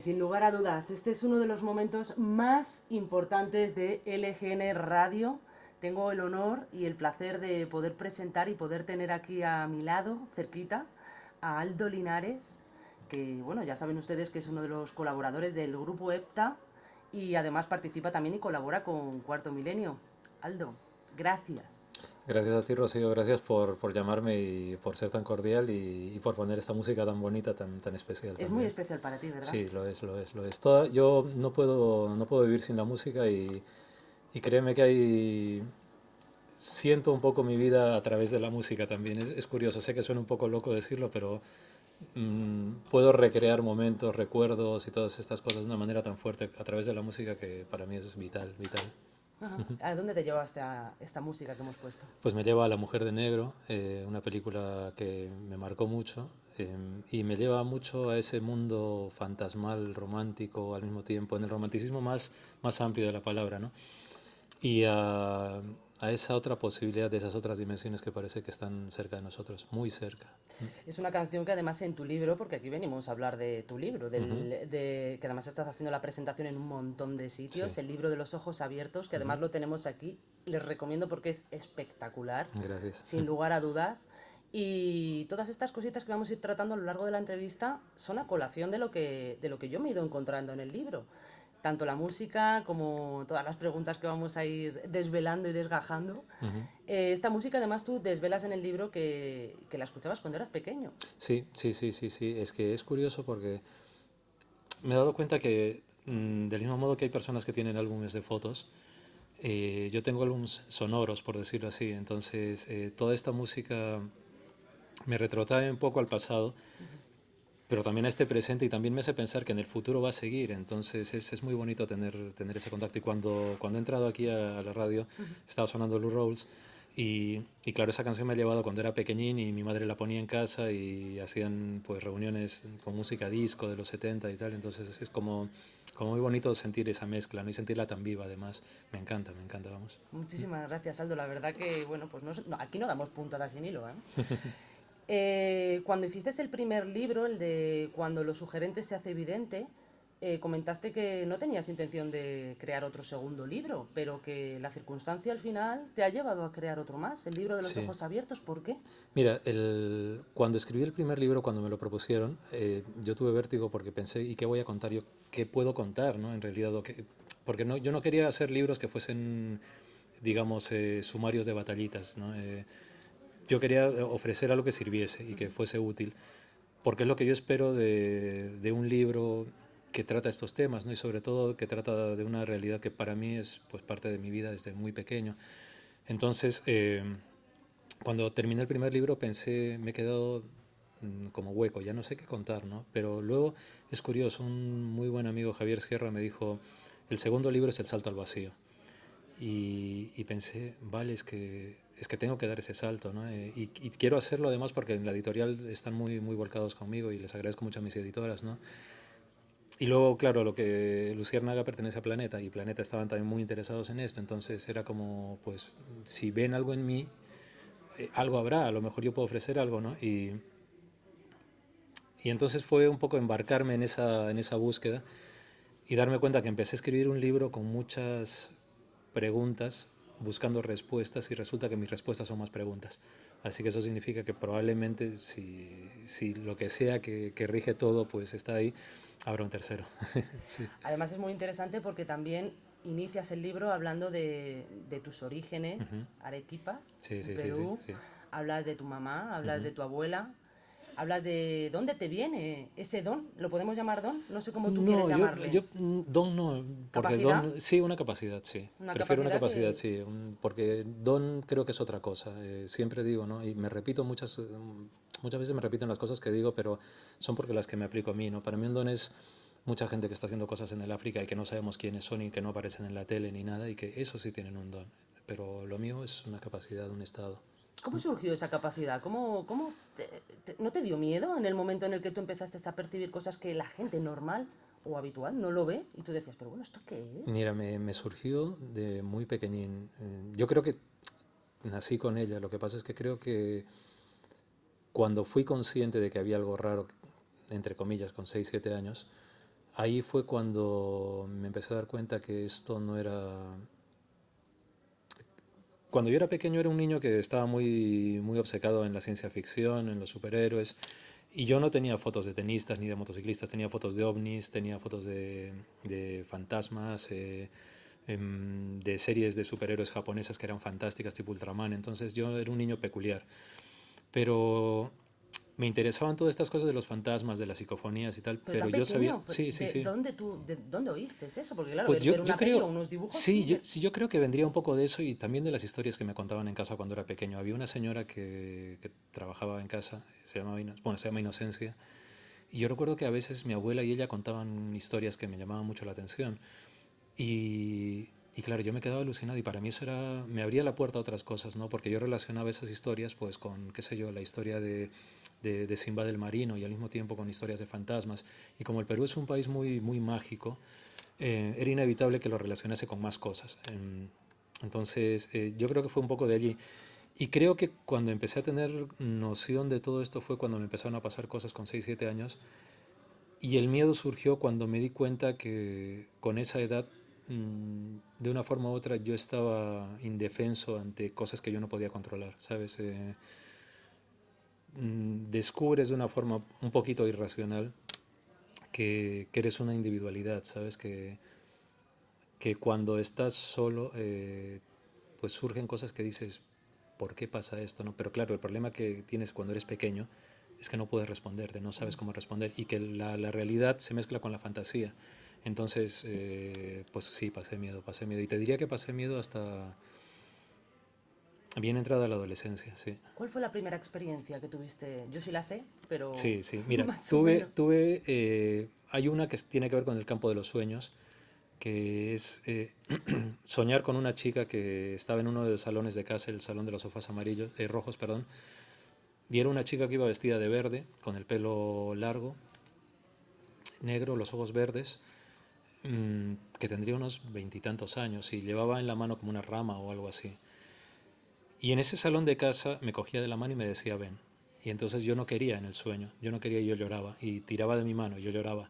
Sin lugar a dudas, este es uno de los momentos más importantes de LGN Radio. Tengo el honor y el placer de poder presentar y poder tener aquí a mi lado, cerquita, a Aldo Linares, que bueno, ya saben ustedes que es uno de los colaboradores del grupo EPTA y además participa también y colabora con Cuarto Milenio. Aldo, gracias. Gracias a ti, Rocío, gracias por llamarme y por ser tan cordial y por poner esta música tan bonita, tan especial Es muy también. especial para ti, ¿verdad? Sí, lo es. Yo no puedo vivir sin la música y créeme que siento un poco mi vida a través de la música también. Es curioso, sé que suena un poco loco decirlo, pero puedo recrear momentos, recuerdos y todas estas cosas de una manera tan fuerte a través de la música que para mí es vital, vital. Ajá. ¿A dónde te lleva esta música que hemos puesto? Pues me lleva a La Mujer de Negro, una película que me marcó mucho y me lleva mucho a ese mundo fantasmal, romántico al mismo tiempo, en el romanticismo más amplio de la palabra, ¿no? Y a esa otra posibilidad, de esas otras dimensiones que parece que están cerca de nosotros, muy cerca. Es una canción que además en tu libro, porque aquí venimos a hablar de tu libro, Ujú. que además estás haciendo la presentación en un montón de Sí. sitios, el libro de los ojos abiertos, que Ujú. además lo tenemos aquí, les recomiendo porque es espectacular, Gracias. sin lugar a dudas. Y todas estas cositas que vamos a ir tratando a lo largo de la entrevista son a colación de lo que yo me he ido encontrando en el libro. Tanto la música como todas las preguntas que vamos a ir desvelando y desgajando. Ujú. Esta música además tú desvelas en el libro que la escuchabas cuando eras pequeño. Sí, sí, sí, sí, sí. Es que es curioso porque me he dado cuenta que del mismo modo que hay personas que tienen álbumes de fotos, yo tengo álbumes sonoros, por decirlo así. Entonces, toda esta música me retrotrae un poco al pasado, pero también a este presente y también me hace pensar que en el futuro va a seguir. Entonces, es muy bonito tener ese contacto. Y cuando he entrado aquí a la radio, estaba sonando Lou Rawls. Y claro, esa canción me ha llevado cuando era pequeñín y mi madre la ponía en casa y hacían pues reuniones con música disco de los 70 y tal. Entonces es como muy bonito sentir esa mezcla, ¿no? Y sentirla tan viva además. Me encanta, vamos. Muchísimas gracias, Aldo. La verdad que, bueno, pues aquí no damos puntadas sin hilo, ¿eh? Cuando hiciste el primer libro, el de Cuando lo sugerente se hace evidente, comentaste que no tenías intención de crear otro segundo libro, pero que la circunstancia al final te ha llevado a crear otro más, el libro de los Sí. ojos abiertos. ¿Por qué? Mira, cuando escribí el primer libro, cuando me lo propusieron, yo tuve vértigo porque pensé, ¿y qué voy a contar yo? ¿Qué puedo contar, no? En realidad, porque no, yo no quería hacer libros que fuesen, digamos, sumarios de batallitas, ¿no? Yo quería ofrecer algo que sirviese y que fuese útil, porque es lo que yo espero de un libro que trata estos temas, ¿no? Y sobre todo que trata de una realidad que para mí es pues parte de mi vida desde muy pequeño. Entonces, cuando terminé el primer libro pensé, me he quedado como hueco, ya no sé qué contar, ¿no? Pero luego es curioso, un muy buen amigo, Javier Sierra, me dijo, el segundo libro es El salto al vacío. Y pensé, vale, es que tengo que dar ese salto, ¿no? Y quiero hacerlo además porque en la editorial están muy volcados conmigo y les agradezco mucho a mis editoras, ¿no? Y luego, claro, lo que Luciérnaga pertenece a Planeta y Planeta estaban también muy interesados en esto, entonces era como, pues, si ven algo en mí, algo habrá, a lo mejor yo puedo ofrecer algo, ¿no? Y entonces fue un poco embarcarme en esa búsqueda y darme cuenta que empecé a escribir un libro con muchas preguntas, buscando respuestas y resulta que mis respuestas son más preguntas. Así que eso significa que probablemente si lo que sea que rige todo pues está ahí, habrá un tercero. Sí. Además es muy interesante porque también inicias el libro hablando de tus orígenes, Ujú. Arequipas, Sí, en sí, sí, sí, Perú, sí. hablas de tu mamá, hablas Ujú. de tu abuela, hablas de dónde te viene ese don, ¿lo podemos llamar don? No sé cómo tú quieres No, llamarle. don no, porque Capacidad, don, sí, una capacidad, sí. una Prefiero una capacidad capacidad, que... sí, porque don creo que es otra cosa. Siempre digo, ¿no? Y me repito muchas veces me repito en las cosas que digo, pero son porque las que me aplico a mí, ¿no? Para mí un don es mucha gente que está haciendo cosas en el África y que no sabemos quiénes son y que no aparecen en la tele ni nada y que eso sí tienen un don. Pero lo mío es una capacidad, un estado. ¿Cómo surgió esa capacidad? ¿Cómo no te dio miedo en el momento en el que tú empezaste a percibir cosas que la gente normal o habitual no lo ve? Y tú decías, pero bueno, ¿esto qué es? Mira, me surgió de muy pequeñín. Yo creo que nací con ella. Lo que pasa es que creo que cuando fui consciente de que había algo raro, entre comillas, con 6 7 años, ahí fue cuando me empecé a dar cuenta que esto no era... Cuando yo era pequeño era un niño que estaba muy obcecado en la ciencia ficción, en los superhéroes, y yo no tenía fotos de tenistas ni de motociclistas, tenía fotos de ovnis, tenía fotos de fantasmas, de series de superhéroes japonesas que eran fantásticas, tipo Ultraman. Entonces yo era un niño peculiar. Pero me interesaban todas estas cosas de los fantasmas, de las psicofonías y tal, Pero pero tan yo sabía, pequeño, sí, sí, sí. de dónde oíste eso? Porque claro, Pues ver yo una peli o creo, unos dibujos, sí, sí. sí, yo creo que vendría un poco de eso y también de las historias que me contaban en casa cuando era pequeño. Había una señora que trabajaba en casa, se llama Inocencia, y yo recuerdo que a veces mi abuela y ella contaban historias que me llamaban mucho la atención. Y claro, yo me quedaba alucinado y para mí eso era, me abría la puerta a otras cosas, ¿no? Porque yo relacionaba esas historias pues con, qué sé yo, la historia de Simba del Marino y al mismo tiempo con historias de fantasmas. Y como el Perú es un país muy mágico, era inevitable que lo relacionase con más cosas. Entonces, yo creo que fue un poco de allí. Y creo que cuando empecé a tener noción de todo esto fue cuando me empezaron a pasar cosas con 6 7 años y el miedo surgió cuando me di cuenta que con esa edad, de una forma u otra, yo estaba indefenso ante cosas que yo no podía controlar, ¿sabes? Descubres de una forma un poquito irracional que eres una individualidad, ¿sabes? Que cuando estás solo, pues surgen cosas que dices, ¿por qué pasa esto? ¿No? Pero claro, el problema que tienes cuando eres pequeño es que no puedes responderte, no sabes cómo responder y que la realidad se mezcla con la fantasía. Entonces, pues sí, pasé miedo, pasé miedo. Y te diría que pasé miedo hasta bien entrada la adolescencia, sí. ¿Cuál fue la primera experiencia que tuviste? Yo sí la sé, pero Sí, sí. Mira, más o menos. hay una que tiene que ver con el campo de los sueños, que es soñar con una chica que estaba en uno de los salones de casa, el salón de los sofás amarillos, rojos, perdón, y era una chica que iba vestida de verde, con el pelo largo, negro, los ojos verdes, que tendría unos veintitantos años y llevaba en la mano como una rama o algo así. Y en ese salón de casa me cogía de la mano y me decía, ven. Y entonces yo no quería en el sueño, yo no quería y yo lloraba. Y tiraba de mi mano y yo lloraba.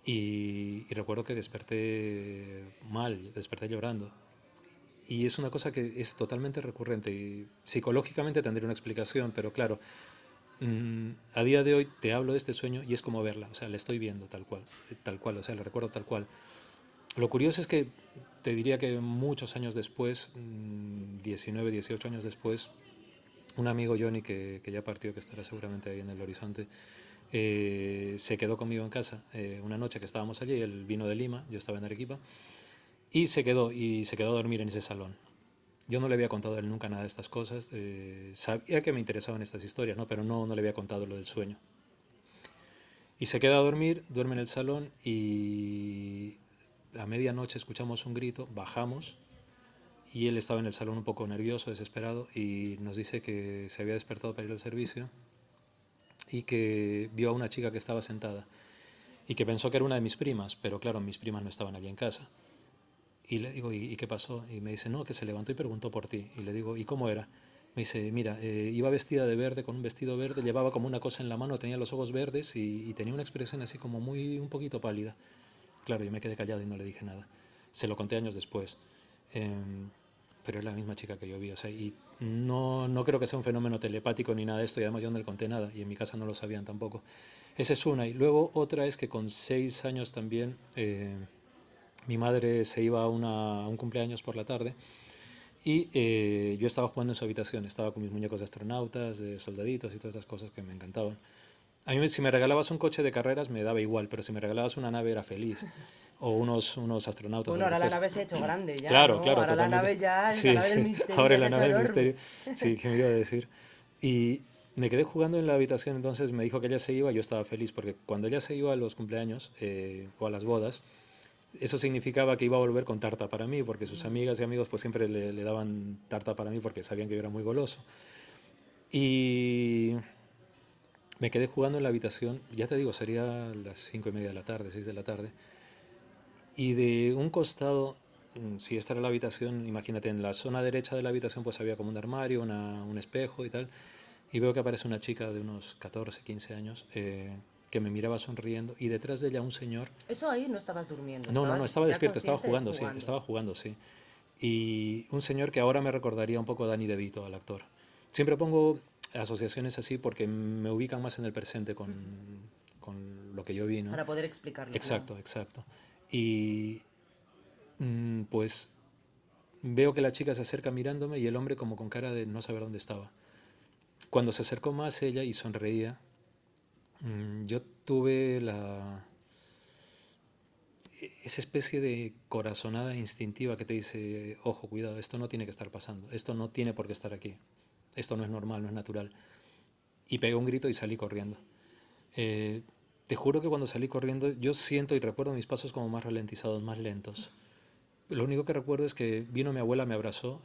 Y recuerdo que desperté mal, desperté llorando. Y es una cosa que es totalmente recurrente y psicológicamente tendría una explicación, pero claro, a día de hoy te hablo de este sueño y es como verla, o sea, la estoy viendo tal cual, o sea, la recuerdo tal cual. Lo curioso es que te diría que muchos años después, 19, 18 años después, un amigo Johnny que ya partió, que estará seguramente ahí en el horizonte, se quedó conmigo en casa una noche que estábamos allí, él vino de Lima, yo estaba en Arequipa, y se quedó a dormir en ese salón. Yo no le había contado a él nunca nada de estas cosas, sabía que me interesaban estas historias, ¿no? Pero no le había contado lo del sueño. Y se queda a dormir, duerme en el salón y a medianoche escuchamos un grito, bajamos y él estaba en el salón un poco nervioso, desesperado y nos dice que se había despertado para ir al servicio y que vio a una chica que estaba sentada y que pensó que era una de mis primas, pero claro, mis primas no estaban allí en casa. Y le digo, ¿y qué pasó? Y me dice, no, que se levantó y preguntó por ti. Y le digo, ¿y cómo era? Me dice, mira, iba vestida de verde, con un vestido verde, llevaba como una cosa en la mano, tenía los ojos verdes y tenía una expresión así como un poquito pálida. Claro, yo me quedé callado y no le dije nada. Se lo conté años después. Em, pero es la misma chica que yo vi, o sea, y no creo que sea un fenómeno telepático ni nada de esto, y además yo no le conté nada, y en mi casa no lo sabían tampoco. Esa es una, y luego otra es que con 6 años también mi madre se iba a un cumpleaños por la tarde, y yo estaba jugando en su habitación, estaba con mis muñecos de astronautas, de soldaditos y todas estas cosas que me encantaban. A mí si me regalabas un coche de carreras me daba igual, pero si me regalabas una nave era feliz. O unos astronautas o Bueno, lo que ahora la fuese. nave se ha hecho grande ya, Claro, ¿no? claro, Ahora la totalmente. nave ya es la Sí, nave del sí. misterio, Ahora ya en se ha la hecho nave del enorme. misterio. Sí, ¿qué me iba a decir? Y me quedé jugando en la habitación, entonces me dijo que ella se iba, yo estaba feliz, porque cuando ella se iba a los cumpleaños o a las bodas, eso significaba que iba a volver con tarta para mí, porque sus amigas y amigos pues siempre le daban tarta para mí porque sabían que yo era muy goloso. Y me quedé jugando en la habitación, ya te digo, sería las 5:30 de la tarde, 6 de la tarde, y de un costado, si esta era la habitación, imagínate, en la zona derecha de la habitación pues había como un armario, un espejo y tal, y veo que aparece una chica de unos 14, 15 años, que me miraba sonriendo, y detrás de ella un señor. Eso ahí no estabas durmiendo, No, no, no, estaba ya despierto, estaba consciente jugando, sí, jugando. estaba jugando, sí. Y un señor que ahora me recordaría un poco a Danny DeVito, al actor. Siempre pongo asociaciones así porque me ubican más en el presente con lo que yo vi, ¿no? Para poder explicarlo, claro. Exacto, exacto. Y pues veo que la chica se acerca mirándome y el hombre como con cara de no saber dónde estaba. Cuando se acercó más ella y sonreía, yo tuve esa especie de corazonada instintiva que te dice, ojo, cuidado, esto no tiene que estar pasando, esto no tiene por qué estar aquí, esto no es normal, no es natural. Y pegué un grito y salí corriendo. Eh, Te juro que cuando salí corriendo yo siento y recuerdo mis pasos como más ralentizados, más lentos. Lo único que recuerdo es que vino mi abuela, me abrazó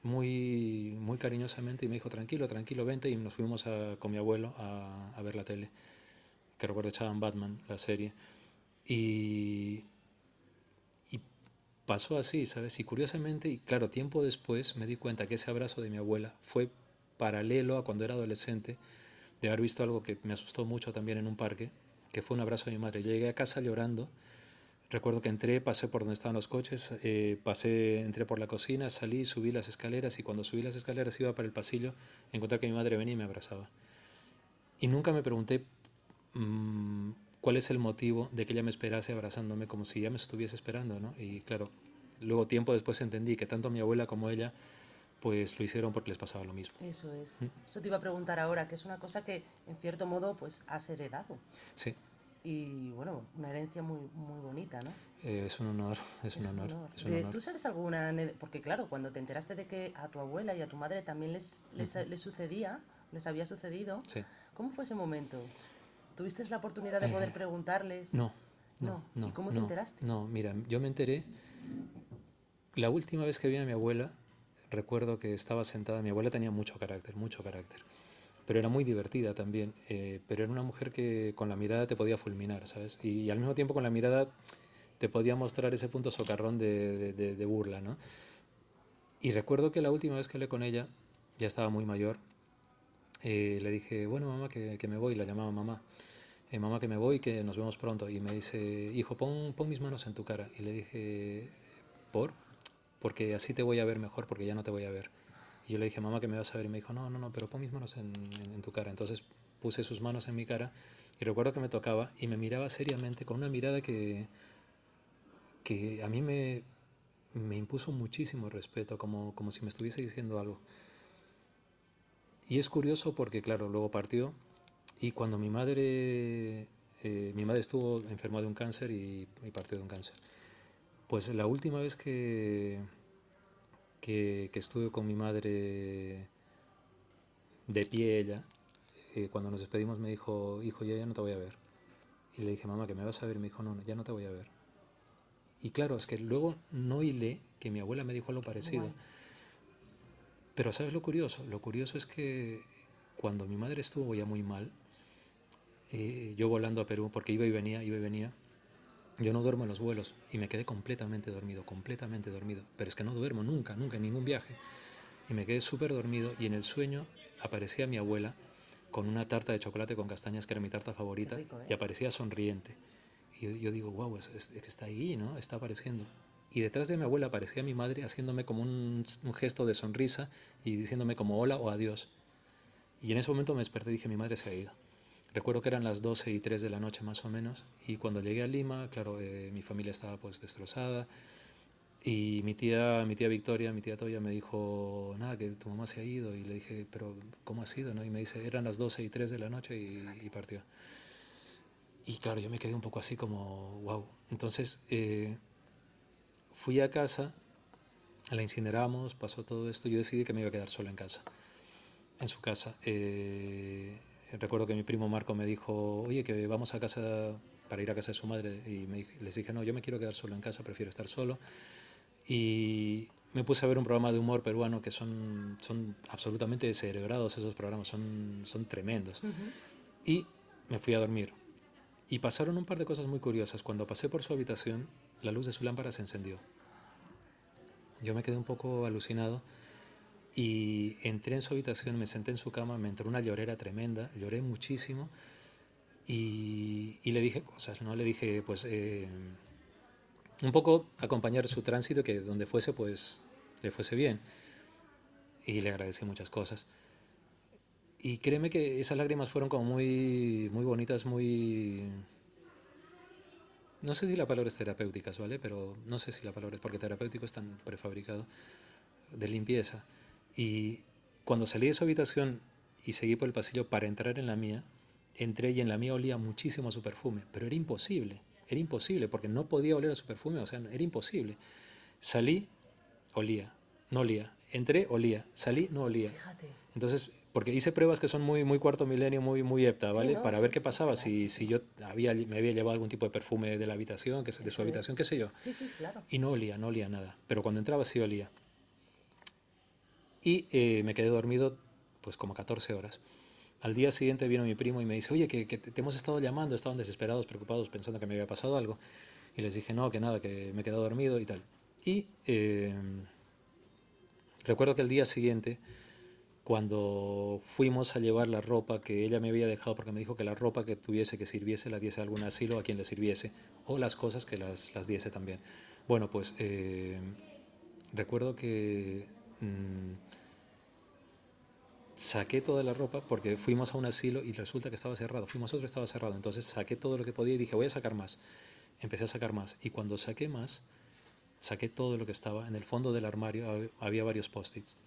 muy, muy cariñosamente y me dijo, tranquilo, tranquilo, vente, y nos fuimos con mi abuelo a ver la tele, que recuerdo echaban Batman, la serie. Y, y pasó así, ¿sabes? Y curiosamente, y claro, tiempo después me di cuenta que ese abrazo de mi abuela fue paralelo a cuando era adolescente, de haber visto algo que me asustó mucho también en un parque, que fue un abrazo de mi madre. Yo llegué a casa llorando. Recuerdo que entré, pasé por donde estaban los coches, entré por la cocina, salí, subí las escaleras, y cuando subí las escaleras iba para el pasillo, encontré que mi madre venía y me abrazaba. Y nunca me pregunté mmm, cuál es el motivo de que ella me esperase abrazándome como si ya me estuviese esperando, ¿no? Y claro, luego tiempo después entendí que tanto mi abuela como ella pues lo hicieron porque les pasaba lo mismo. Eso es. Eso te iba a preguntar ahora, que es una cosa que en cierto modo pues has heredado. Sí, Y bueno, una herencia muy, muy bonita, ¿no? es un honor, es un Es un honor, honor. es un honor. ¿Tú sabes alguna porque claro, cuando te enteraste de que a tu abuela y a tu madre también les sucedía, les había sucedido, Sí. ¿cómo fue ese momento? ¿Tuviste la oportunidad de poder Eh, preguntarles? no, no, No. ¿Y no, cómo te no, enteraste? no, mira, yo me enteré, la última vez que vi a mi abuela, recuerdo que estaba sentada, mi abuela tenía mucho carácter, pero era muy divertida también, pero era una mujer que con la mirada te podía fulminar, ¿sabes? Y al mismo tiempo con la mirada te podía mostrar ese punto socarrón de burla, ¿no? Y recuerdo que la última vez que hablé con ella, ya estaba muy mayor, le dije, bueno, mamá, que me voy, la llamaba mamá. Mamá, que me voy, que nos vemos pronto. Y me dice, hijo, pon mis manos en tu cara. Y le dije, ¿por? Porque así te voy a ver mejor, porque ya no te voy a ver. Y yo le dije, mamá, que me vas a ver. Y me dijo, no, no, no, pero pon mis manos en tu cara. Entonces puse sus manos en mi cara y recuerdo que me tocaba y me miraba seriamente con una mirada que a mí me impuso muchísimo respeto, como si me estuviese diciendo algo. Y es curioso porque, claro, luego partió y cuando mi madre estuvo enferma de un cáncer y partió de un cáncer. Pues la última vez que estuve con mi madre de pie ella, cuando nos despedimos me dijo, hijo, yo ya no te voy a ver. Y le dije, mamá, que me vas a ver. Y me dijo, no, no, ya no te voy a ver. Y claro, es que luego no hilé que mi abuela me dijo algo parecido. Guay. Pero ¿sabes lo curioso? Lo curioso es que cuando mi madre estuvo ya muy mal, yo volando a Perú, porque iba y venía, yo no duermo en los vuelos y me quedé completamente dormido. Pero es que no duermo nunca, nunca, en ningún viaje. Y me quedé súper dormido y en el sueño aparecía mi abuela con una tarta de chocolate con castañas, que era mi tarta Qué favorita, rico, ¿eh? y aparecía sonriente. Y yo digo, wow, es que está ahí, ¿no? Está apareciendo. Y detrás de mi abuela aparecía mi madre haciéndome como un gesto de sonrisa y diciéndome como hola o adiós. Y en ese momento me desperté y dije, mi madre se ha ido. Recuerdo que eran las 12:03 de la noche más o menos, y cuando llegué a Lima, claro, mi familia estaba pues destrozada, y mi tía Victoria, mi tía Toya me dijo, nada, que tu mamá se ha ido, y le dije, pero ¿cómo ha sido? ¿No? Y me dice, eran las 12:03 de la noche y partió. Y claro, yo me quedé un poco así como, wow. Entonces fui a casa, la incineramos, pasó todo esto, yo decidí que me iba a quedar solo en casa, en su casa. Recuerdo que mi primo Marco me dijo, oye, que vamos a casa para ir a casa de su madre, y les dije, no, yo me quiero quedar solo en casa, prefiero estar solo. Y me puse a ver un programa de humor peruano que son absolutamente descerebrados, esos programas son tremendos. Ujú. Y me fui a dormir. Y pasaron un par de cosas muy curiosas. Cuando pasé por su habitación, la luz de su lámpara se encendió. Yo me quedé un poco alucinado y entré en su habitación, me senté en su cama, me entró una llorera tremenda, lloré muchísimo y le dije cosas, ¿no? Le dije, pues, un poco acompañar su tránsito, que donde fuese, pues, le fuese bien. Y le agradecí muchas cosas. Y créeme que esas lágrimas fueron como muy, muy bonitas, muy... No sé si la palabra es terapéuticas, ¿vale? Pero no sé si la palabra es porque terapéutico es tan prefabricado, de limpieza. Y cuando salí de su habitación y seguí por el pasillo para entrar en la mía, entré y en la mía olía muchísimo a su perfume, pero era imposible, porque no podía oler a su perfume, o sea, era imposible. Salí, olía, no olía, entré, olía, salí, no olía. Fíjate. Entonces, porque hice pruebas que son muy, muy cuarto milenio, muy, muy hepta, Sí, ¿vale? ¿no? Para ver Sí, qué sí, pasaba, claro. si yo me había llevado algún tipo de perfume de la habitación, de su Eso habitación, es. qué sé yo. Sí, sí, claro. Y no olía nada. Pero cuando entraba sí olía. Y me quedé dormido pues como 14 horas. Al día siguiente vino mi primo y me dice, oye, que te hemos estado llamando, estaban desesperados, preocupados, pensando que me había pasado algo. Y les dije, no, que nada, que me he quedado dormido y tal. Y recuerdo que el día siguiente, cuando fuimos a llevar la ropa que ella me había dejado, porque me dijo que la ropa que tuviese que sirviese la diese a algún asilo a quien le sirviese, o las cosas que las diese también. Bueno, pues recuerdo que saqué toda la ropa porque fuimos a un asilo y resulta que estaba cerrado. Fuimos a otro, estaba cerrado. Entonces saqué todo lo que podía y dije, voy a sacar más. Empecé a sacar más. Y cuando saqué más, saqué todo lo que estaba. En el fondo del armario había varios post-its.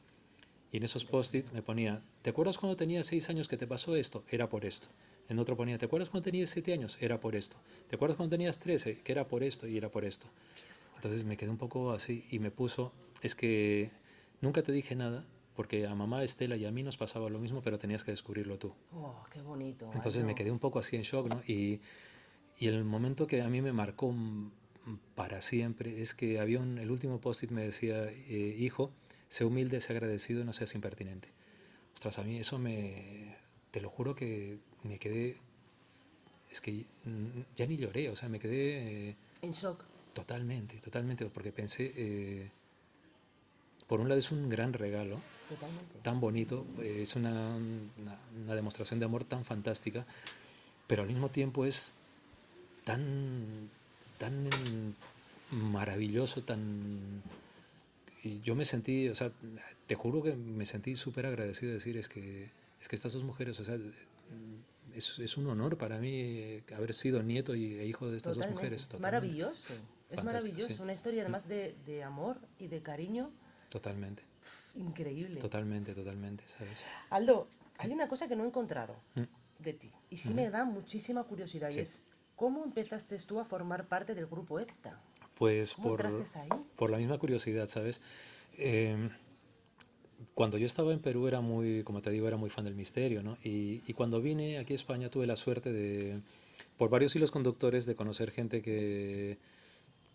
Y en esos post-its me ponía, ¿te acuerdas cuando tenías 6 años que te pasó esto? Era por esto. En otro ponía, ¿te acuerdas cuando tenías 7 años? Era por esto. ¿Te acuerdas cuando tenías 13? Que era por esto y era por esto. Entonces me quedé un poco así y me puso, es que nunca te dije nada porque a mamá Estela y a mí nos pasaba lo mismo, pero tenías que descubrirlo tú. Oh, qué bonito, Entonces me Aldo. quedé un poco así en shock, ¿no? Y el momento que a mí me marcó para siempre es que había el último post-it me decía, hijo, sé humilde, sé agradecido y no seas impertinente. Ostras, a mí eso te lo juro que me quedé, es que ya ni lloré, o sea, me quedé En shock. totalmente, totalmente, porque pensé, por un lado es un gran regalo, Totalmente. tan bonito, es una demostración de amor tan fantástica, pero al mismo tiempo es tan, tan maravilloso, tan... Y yo me sentí, o sea, te juro que me sentí súper agradecido de decir, es que estas dos mujeres, o sea, es un honor para mí haber sido nieto e hijo de estas dos Totalmente. mujeres, Es totalmente. maravilloso. Es Fantástico, sí. maravilloso. Una historia además de amor y de cariño Totalmente, increíble. totalmente, totalmente, ¿sabes? Aldo, hay una cosa que no he encontrado Mm, de ti y sí ujú. me da muchísima curiosidad y Sí, es ¿cómo empezaste tú a formar parte del grupo EPTA? pues ¿Cómo entraste ahí? por la misma curiosidad, ¿sabes? Em, Cuando yo estaba en Perú era muy, como te digo, era muy fan del misterio, ¿no? Y cuando vine aquí a España tuve la suerte de, por varios hilos conductores, de conocer gente que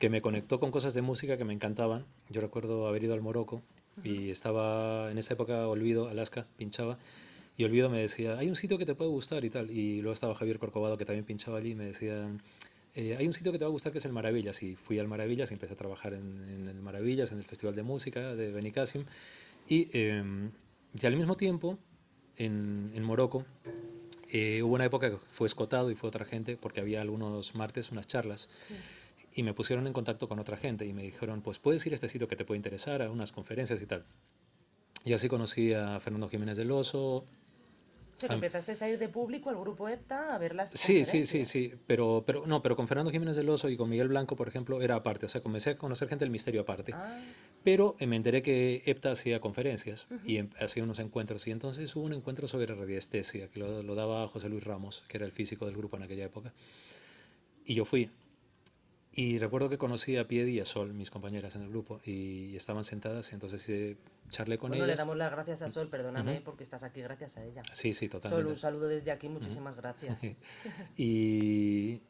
me conectó con cosas de música que me encantaban. Yo recuerdo haber ido al Morocco y estaba en esa época, Olvido, Alaska, pinchaba, y Olvido me decía, hay un sitio que te puede gustar y tal. Y luego estaba Javier Corcovado, que también pinchaba allí, y me decía, hay un sitio que te va a gustar que es el Maravillas. Y fui al Maravillas y empecé a trabajar en el Maravillas, en el Festival de Música de Benicàssim. Y al mismo tiempo, en Morocco, hubo una época que fue escotado y fue otra gente, porque había algunos martes unas charlas, Sí. y me pusieron en contacto con otra gente y me dijeron, pues puedes ir a este sitio que te puede interesar, a unas conferencias y tal. Y así conocí a Fernando Jiménez del Oso. O sea, que empezaste a ir de público al grupo EPTA a ver las Sí, sí, sí, conferencias. sí, pero no, pero con Fernando Jiménez del Oso y con Miguel Blanco, por ejemplo, era aparte, o sea, comencé a conocer gente del misterio aparte. Ah, Pero me enteré que EPTA hacía conferencias y ujú. hacía unos encuentros. Y entonces hubo un encuentro sobre radiestesia, que lo daba José Luis Ramos, que era el físico del grupo en aquella época. Y yo fui. Y recuerdo que conocí a Piedi y a Sol, mis compañeras en el grupo, y estaban sentadas, y entonces charlé con Bueno, le ellas. damos las gracias a Sol, perdóname, Ujú. porque estás aquí gracias a ella. Sí, sí, Sol, un totalmente. saludo desde aquí, Ujú. muchísimas gracias. Y,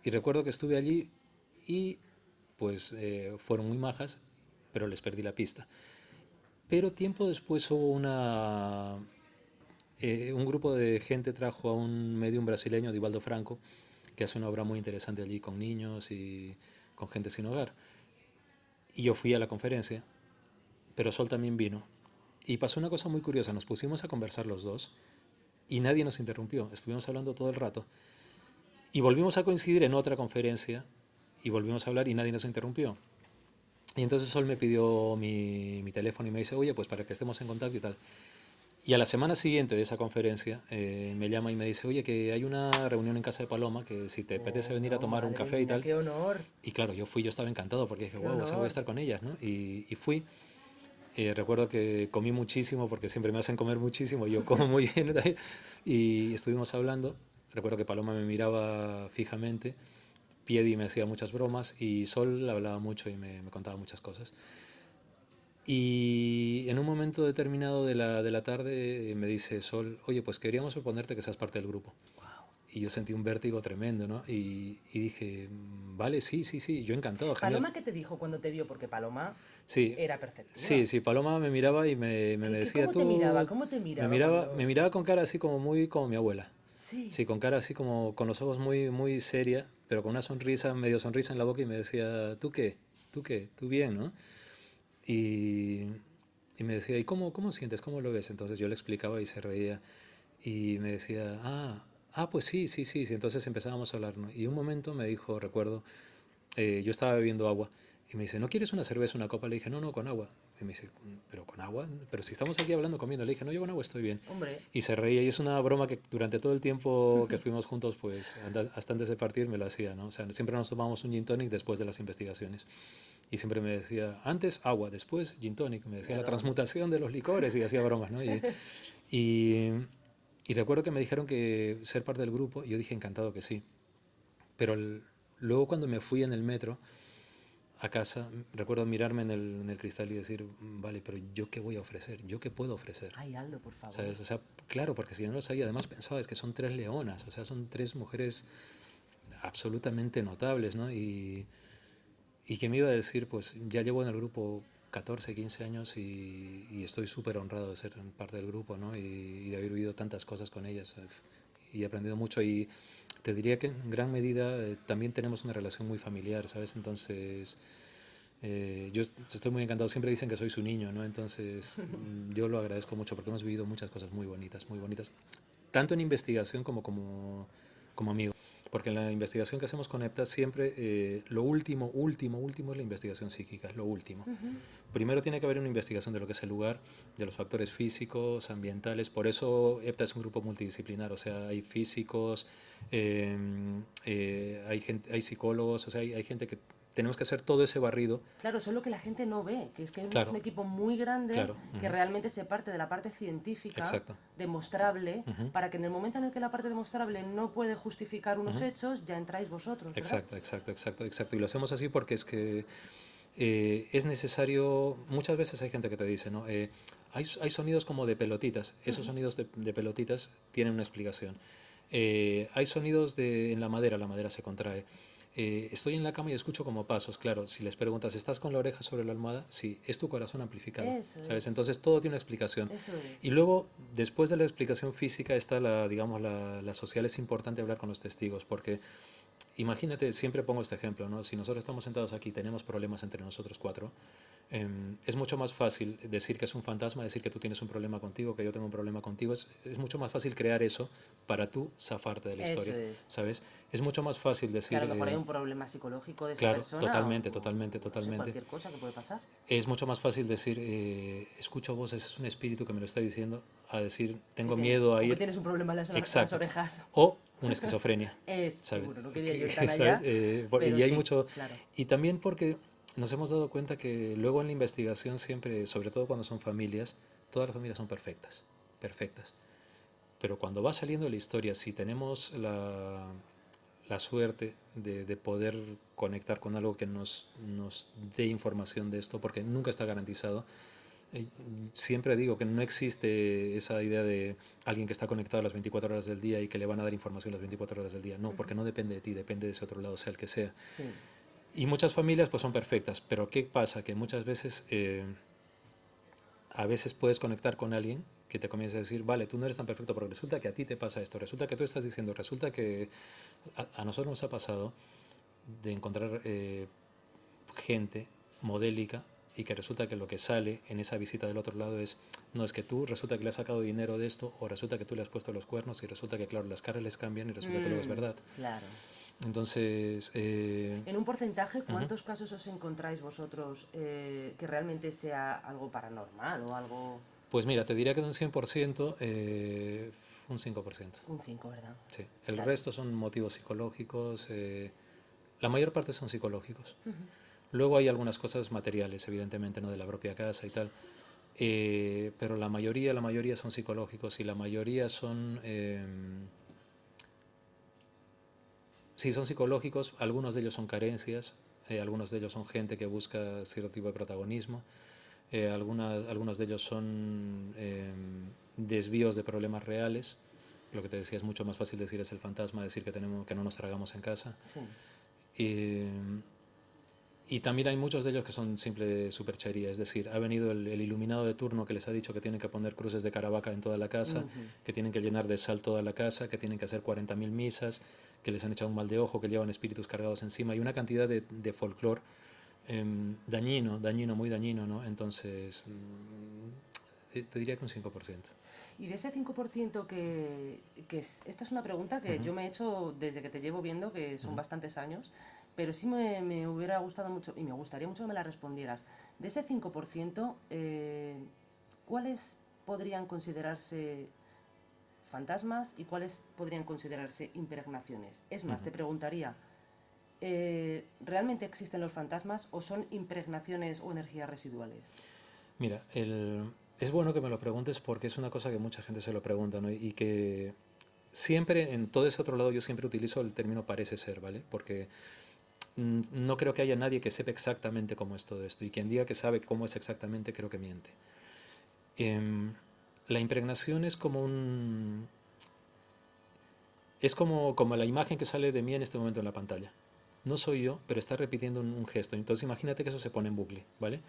y recuerdo que estuve allí y pues fueron muy majas, pero les perdí la pista. Pero tiempo después hubo un grupo de gente trajo a un medium brasileño, Divaldo Franco, que hace una obra muy interesante allí con niños y con gente sin hogar. Y yo fui a la conferencia, pero Sol también vino. Y pasó una cosa muy curiosa, nos pusimos a conversar los dos y nadie nos interrumpió. Estuvimos hablando todo el rato. Y volvimos a coincidir en otra conferencia y volvimos a hablar y nadie nos interrumpió. Y entonces Sol me pidió mi teléfono y me dice, oye, pues para que estemos en contacto y tal. Y a la semana siguiente de esa conferencia me llama y me dice, oye, que hay una reunión en casa de Paloma, que si te apetece Oh, venir a no, tomar un madre café y mía, tal. qué honor, Y claro, yo fui, yo estaba encantado porque dije, qué wow, o sea, voy a honor. estar con ellas, ¿no? Y fui. Recuerdo que comí muchísimo porque siempre me hacen comer muchísimo, yo como muy bien y estuvimos hablando. Recuerdo que Paloma me miraba fijamente, Piedi me hacía muchas bromas y Sol hablaba mucho y me contaba muchas cosas. Y en un momento determinado de la tarde me dice Sol, oye, pues queríamos proponerte que seas parte del grupo. Wow. Y yo sentí un vértigo tremendo, ¿no? Y dije, vale, sí, sí, sí, yo encantado, genial. Paloma, ¿qué te dijo cuando te vio? Porque Paloma Sí, era perceptiva. sí, sí, Paloma me miraba y me decía, ¿Cómo te miraba? tú, ¿Cómo te miraba cuando...? me miraba con cara así como muy como mi abuela. Sí. Sí, con cara así como, con los ojos muy, muy seria, pero con una sonrisa, medio sonrisa en la boca y me decía, ¿tú qué? ¿Tú qué? ¿Tú bien, no? Y, y me decía, ¿y cómo sientes? ¿Cómo lo ves? Entonces yo le explicaba y se reía y me decía, pues sí, sí, sí, sí. Entonces empezábamos a hablar, ¿no? Y un momento me dijo, recuerdo, yo estaba bebiendo agua y me dice, ¿no quieres una cerveza, una copa? Le dije, no, no, con agua. Y me dice, ¿pero con agua? Pero si estamos aquí hablando, comiendo. Le dije, no, yo con agua estoy bien. Hombre, Y se reía y es una broma que durante todo el tiempo que estuvimos juntos, pues hasta antes de partir me lo hacía, ¿no? O sea, siempre nos tomábamos un gin tonic después de las investigaciones. Y siempre me decía, antes agua, después gin tonic. Me decía la claro. transmutación de los licores y hacía bromas, ¿no? Y, y recuerdo que me dijeron que ser parte del grupo, y yo dije encantado que sí. Pero luego cuando me fui en el metro a casa, recuerdo mirarme en el cristal y decir, vale, pero ¿yo qué voy a ofrecer? ¿Yo qué puedo ofrecer? Ay, Aldo, por favor. ¿Sabes? O sea, claro, porque si yo no lo sabía, además pensaba, es que son tres leonas, o sea, son tres mujeres absolutamente notables, ¿no? Y que me iba a decir, pues ya llevo en el grupo 14, 15 años y estoy súper honrado de ser parte del grupo, ¿no? Y de haber vivido tantas cosas con ellas y he aprendido mucho y te diría que en gran medida también tenemos una relación muy familiar, ¿sabes? Entonces, yo estoy muy encantado, siempre dicen que soy su niño, ¿no? Entonces, yo lo agradezco mucho porque hemos vivido muchas cosas muy bonitas, tanto en investigación como amigos. Porque en la investigación que hacemos con EPTA siempre lo último es la investigación psíquica, es lo último. Ujú. Primero tiene que haber una investigación de lo que es el lugar, de los factores físicos, ambientales. Por eso EPTA es un grupo multidisciplinar, o sea, hay físicos, hay psicólogos, o sea, hay gente que tenemos que hacer todo ese barrido. Claro, eso es lo que la gente no ve, que es un Claro, equipo muy grande claro, que realmente se parte de la parte científica, exacto. demostrable, Ujú, para que en el momento en el que la parte demostrable no puede justificar unos ujú. hechos, ya entráis vosotros, ¿verdad? Exacto, exacto, exacto, exacto. Y lo hacemos así porque es que es necesario, muchas veces hay gente que te dice, ¿no? Hay sonidos como de pelotitas, esos Ujú. sonidos de pelotitas tienen una explicación. Hay sonidos en la madera se contrae. Estoy en la cama y escucho como pasos, claro, si les preguntas, ¿estás con la oreja sobre la almohada? Sí, es tu corazón amplificado, Eso ¿sabes? es, Entonces todo tiene una explicación. eso Y es. luego, después de la explicación física, está digamos, la social. Es importante hablar con los testigos, porque imagínate, siempre pongo este ejemplo, ¿no? Si nosotros estamos sentados aquí y tenemos problemas entre nosotros cuatro, es mucho más fácil decir que es un fantasma, decir que tú tienes un problema contigo, que yo tengo un problema contigo. Es mucho más fácil crear eso para tú zafarte de la Eso historia, es. ¿sabes? Es mucho más fácil Que a decir, lo mejor hay un problema psicológico de esa claro, persona totalmente, totalmente, o no sé, totalmente. cualquier cosa que puede pasar. Es mucho más fácil decir, escucho voces, es un espíritu que me lo está diciendo, a decir, tengo miedo a O que ir. tienes un problema en las Exacto. orejas. O una esquizofrenia, Es ¿sabes? seguro, no quería yo ir tan ¿Sabes? allá, pero Y hay sí, mucho... claro. Y también porque nos hemos dado cuenta que luego en la investigación siempre, sobre todo cuando son familias, todas las familias son perfectas, perfectas. Pero cuando va saliendo la historia, si tenemos la suerte de poder conectar con algo que nos dé información de esto, porque nunca está garantizado, eh, siempre digo que no existe esa idea de alguien que está conectado las 24 horas del día y que le van a dar información las 24 horas del día. No, porque Ujú. no depende de ti, depende de ese otro lado, sea el que sea. Sí, Y muchas familias pues son perfectas, pero ¿qué pasa? Que muchas veces, a veces puedes conectar con alguien que te comienza a decir, vale, tú no eres tan perfecto, pero resulta que a ti te pasa esto, resulta que tú estás diciendo, resulta que a nosotros nos ha pasado de encontrar gente modélica y que resulta que lo que sale en esa visita del otro lado es, no, es que tú resulta que le has sacado dinero de esto, o resulta que tú le has puesto los cuernos, y resulta que, claro, las caras les cambian y resulta que luego es verdad. Claro. Entonces, En un porcentaje, ujú. ¿cuántos casos os encontráis vosotros que realmente sea algo paranormal o algo... Pues mira, te diría que de un 100%, un 5%. Un 5, ¿verdad? Sí. El Claro. resto son motivos psicológicos, la mayor parte son psicológicos. Ujú. Luego hay algunas cosas materiales, evidentemente, no de la propia casa y tal, pero la mayoría son psicológicos y la mayoría son, sí, son psicológicos, algunos de ellos son carencias, algunos de ellos son gente que busca cierto tipo de protagonismo, algunos de ellos son desvíos de problemas reales. Lo que te decía, es mucho más fácil decir es el fantasma, decir que, tenemos, que no nos tragamos en casa. Sí. Eh, y también hay muchos de ellos que son simple superchería, es decir, ha venido el iluminado de turno que les ha dicho que tienen que poner cruces de Caravaca en toda la casa, Ujú. que tienen que llenar de sal toda la casa, que tienen que hacer 40.000 misas, que les han echado un mal de ojo, que llevan espíritus cargados encima, y una cantidad de folclore dañino, muy dañino, ¿no? Entonces, te diría que un 5%. Y de ese 5% esta es una pregunta que Ujú, yo me he hecho desde que te llevo viendo, que son ujú. bastantes años, pero sí me hubiera gustado mucho y me gustaría mucho que me la respondieras. De ese 5%, ¿cuáles podrían considerarse fantasmas y cuáles podrían considerarse impregnaciones? Es más, Ujú. te preguntaría, ¿realmente existen los fantasmas o son impregnaciones o energías residuales? Mira, es bueno que me lo preguntes porque es una cosa que mucha gente se lo pregunta, ¿no? Y que siempre, en todo ese otro lado, yo siempre utilizo el término parece ser, ¿vale? Porque no creo que haya nadie que sepa exactamente cómo es todo esto. Y quien diga que sabe cómo es exactamente, creo que miente. Em, la impregnación es como un... Es como la imagen que sale de mí en este momento en la pantalla. No soy yo, pero está repitiendo un gesto. Entonces imagínate que eso se pone en bucle, ¿vale?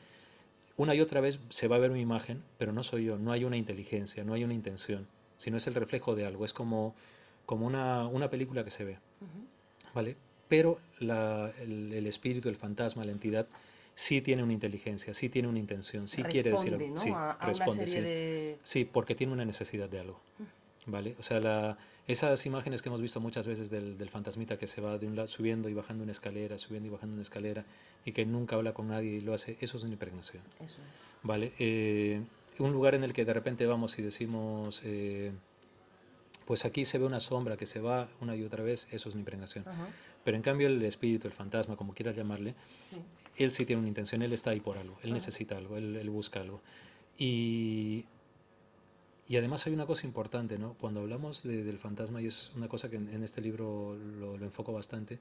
Una y otra vez se va a ver mi imagen, pero no soy yo, no hay una inteligencia, no hay una intención, sino es el reflejo de algo, es como una película que se ve, Ujú. ¿vale? Pero el espíritu, el fantasma, la entidad, sí tiene una inteligencia, sí tiene una intención, sí quiere decir algo, Responde, ¿no? sí, A una responde, serie sí, de... sí, porque tiene una necesidad de algo. ¿Vale? O sea, esas imágenes que hemos visto muchas veces del fantasmita que se va de un lado subiendo y bajando una escalera, subiendo y bajando una escalera y que nunca habla con nadie y lo hace, eso es una impregnación. Eso es. ¿Vale? Un lugar en el que de repente vamos y decimos, pues aquí se ve una sombra que se va una y otra vez, eso es una impregnación. Ajá. Pero en cambio el espíritu, el fantasma, como quieras llamarle, Sí. él sí tiene una intención, él está ahí por algo, él Ajá. necesita algo, él busca algo. Y, y además hay una cosa importante, ¿no? Cuando hablamos del fantasma, y es una cosa que en este libro lo enfoco bastante,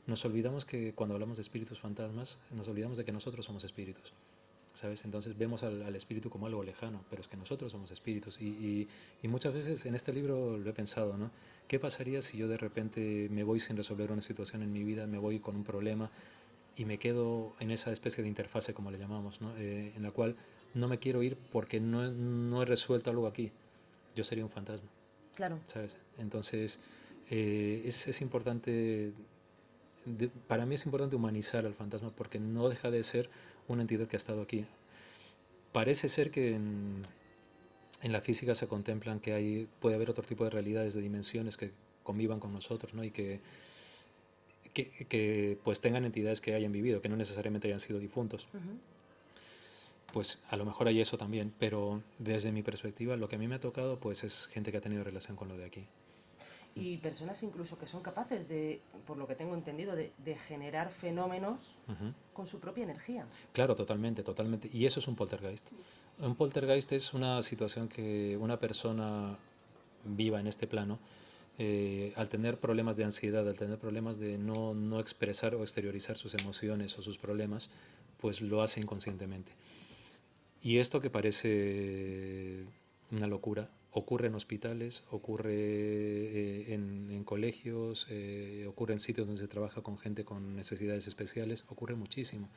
nos olvidamos que cuando hablamos de espíritus fantasmas, nos olvidamos de que nosotros somos espíritus. ¿Sabes? Entonces vemos al espíritu como algo lejano, pero es que nosotros somos espíritus. Y muchas veces en este libro lo he pensado, ¿no? ¿Qué pasaría si yo de repente me voy sin resolver una situación en mi vida, me voy con un problema y me quedo en esa especie de interfase, como le llamamos, ¿no? En la cual no me quiero ir porque no he resuelto algo aquí? Yo sería un fantasma, Claro. ¿sabes? Entonces es importante, para mí es importante humanizar al fantasma porque no deja de ser una entidad que ha estado aquí. Parece ser que en la física se contemplan que puede haber otro tipo de realidades, de dimensiones que convivan con nosotros, ¿no? Y que pues tengan entidades que hayan vivido, que no necesariamente hayan sido difuntos. Ujú. Pues a lo mejor hay eso también, pero desde mi perspectiva lo que a mí me ha tocado pues es gente que ha tenido relación con lo de aquí. Y personas incluso que son capaces de, por lo que tengo entendido, de generar fenómenos Ujú. con su propia energía. Claro, totalmente, totalmente. Y eso es un poltergeist. Un poltergeist es una situación que una persona viva en este plano, al tener problemas de ansiedad, al tener problemas de no expresar o exteriorizar sus emociones o sus problemas, pues lo hace inconscientemente. Y esto que parece una locura, ocurre en hospitales, ocurre en colegios, ocurre en sitios donde se trabaja con gente con necesidades especiales, ocurre muchísimo.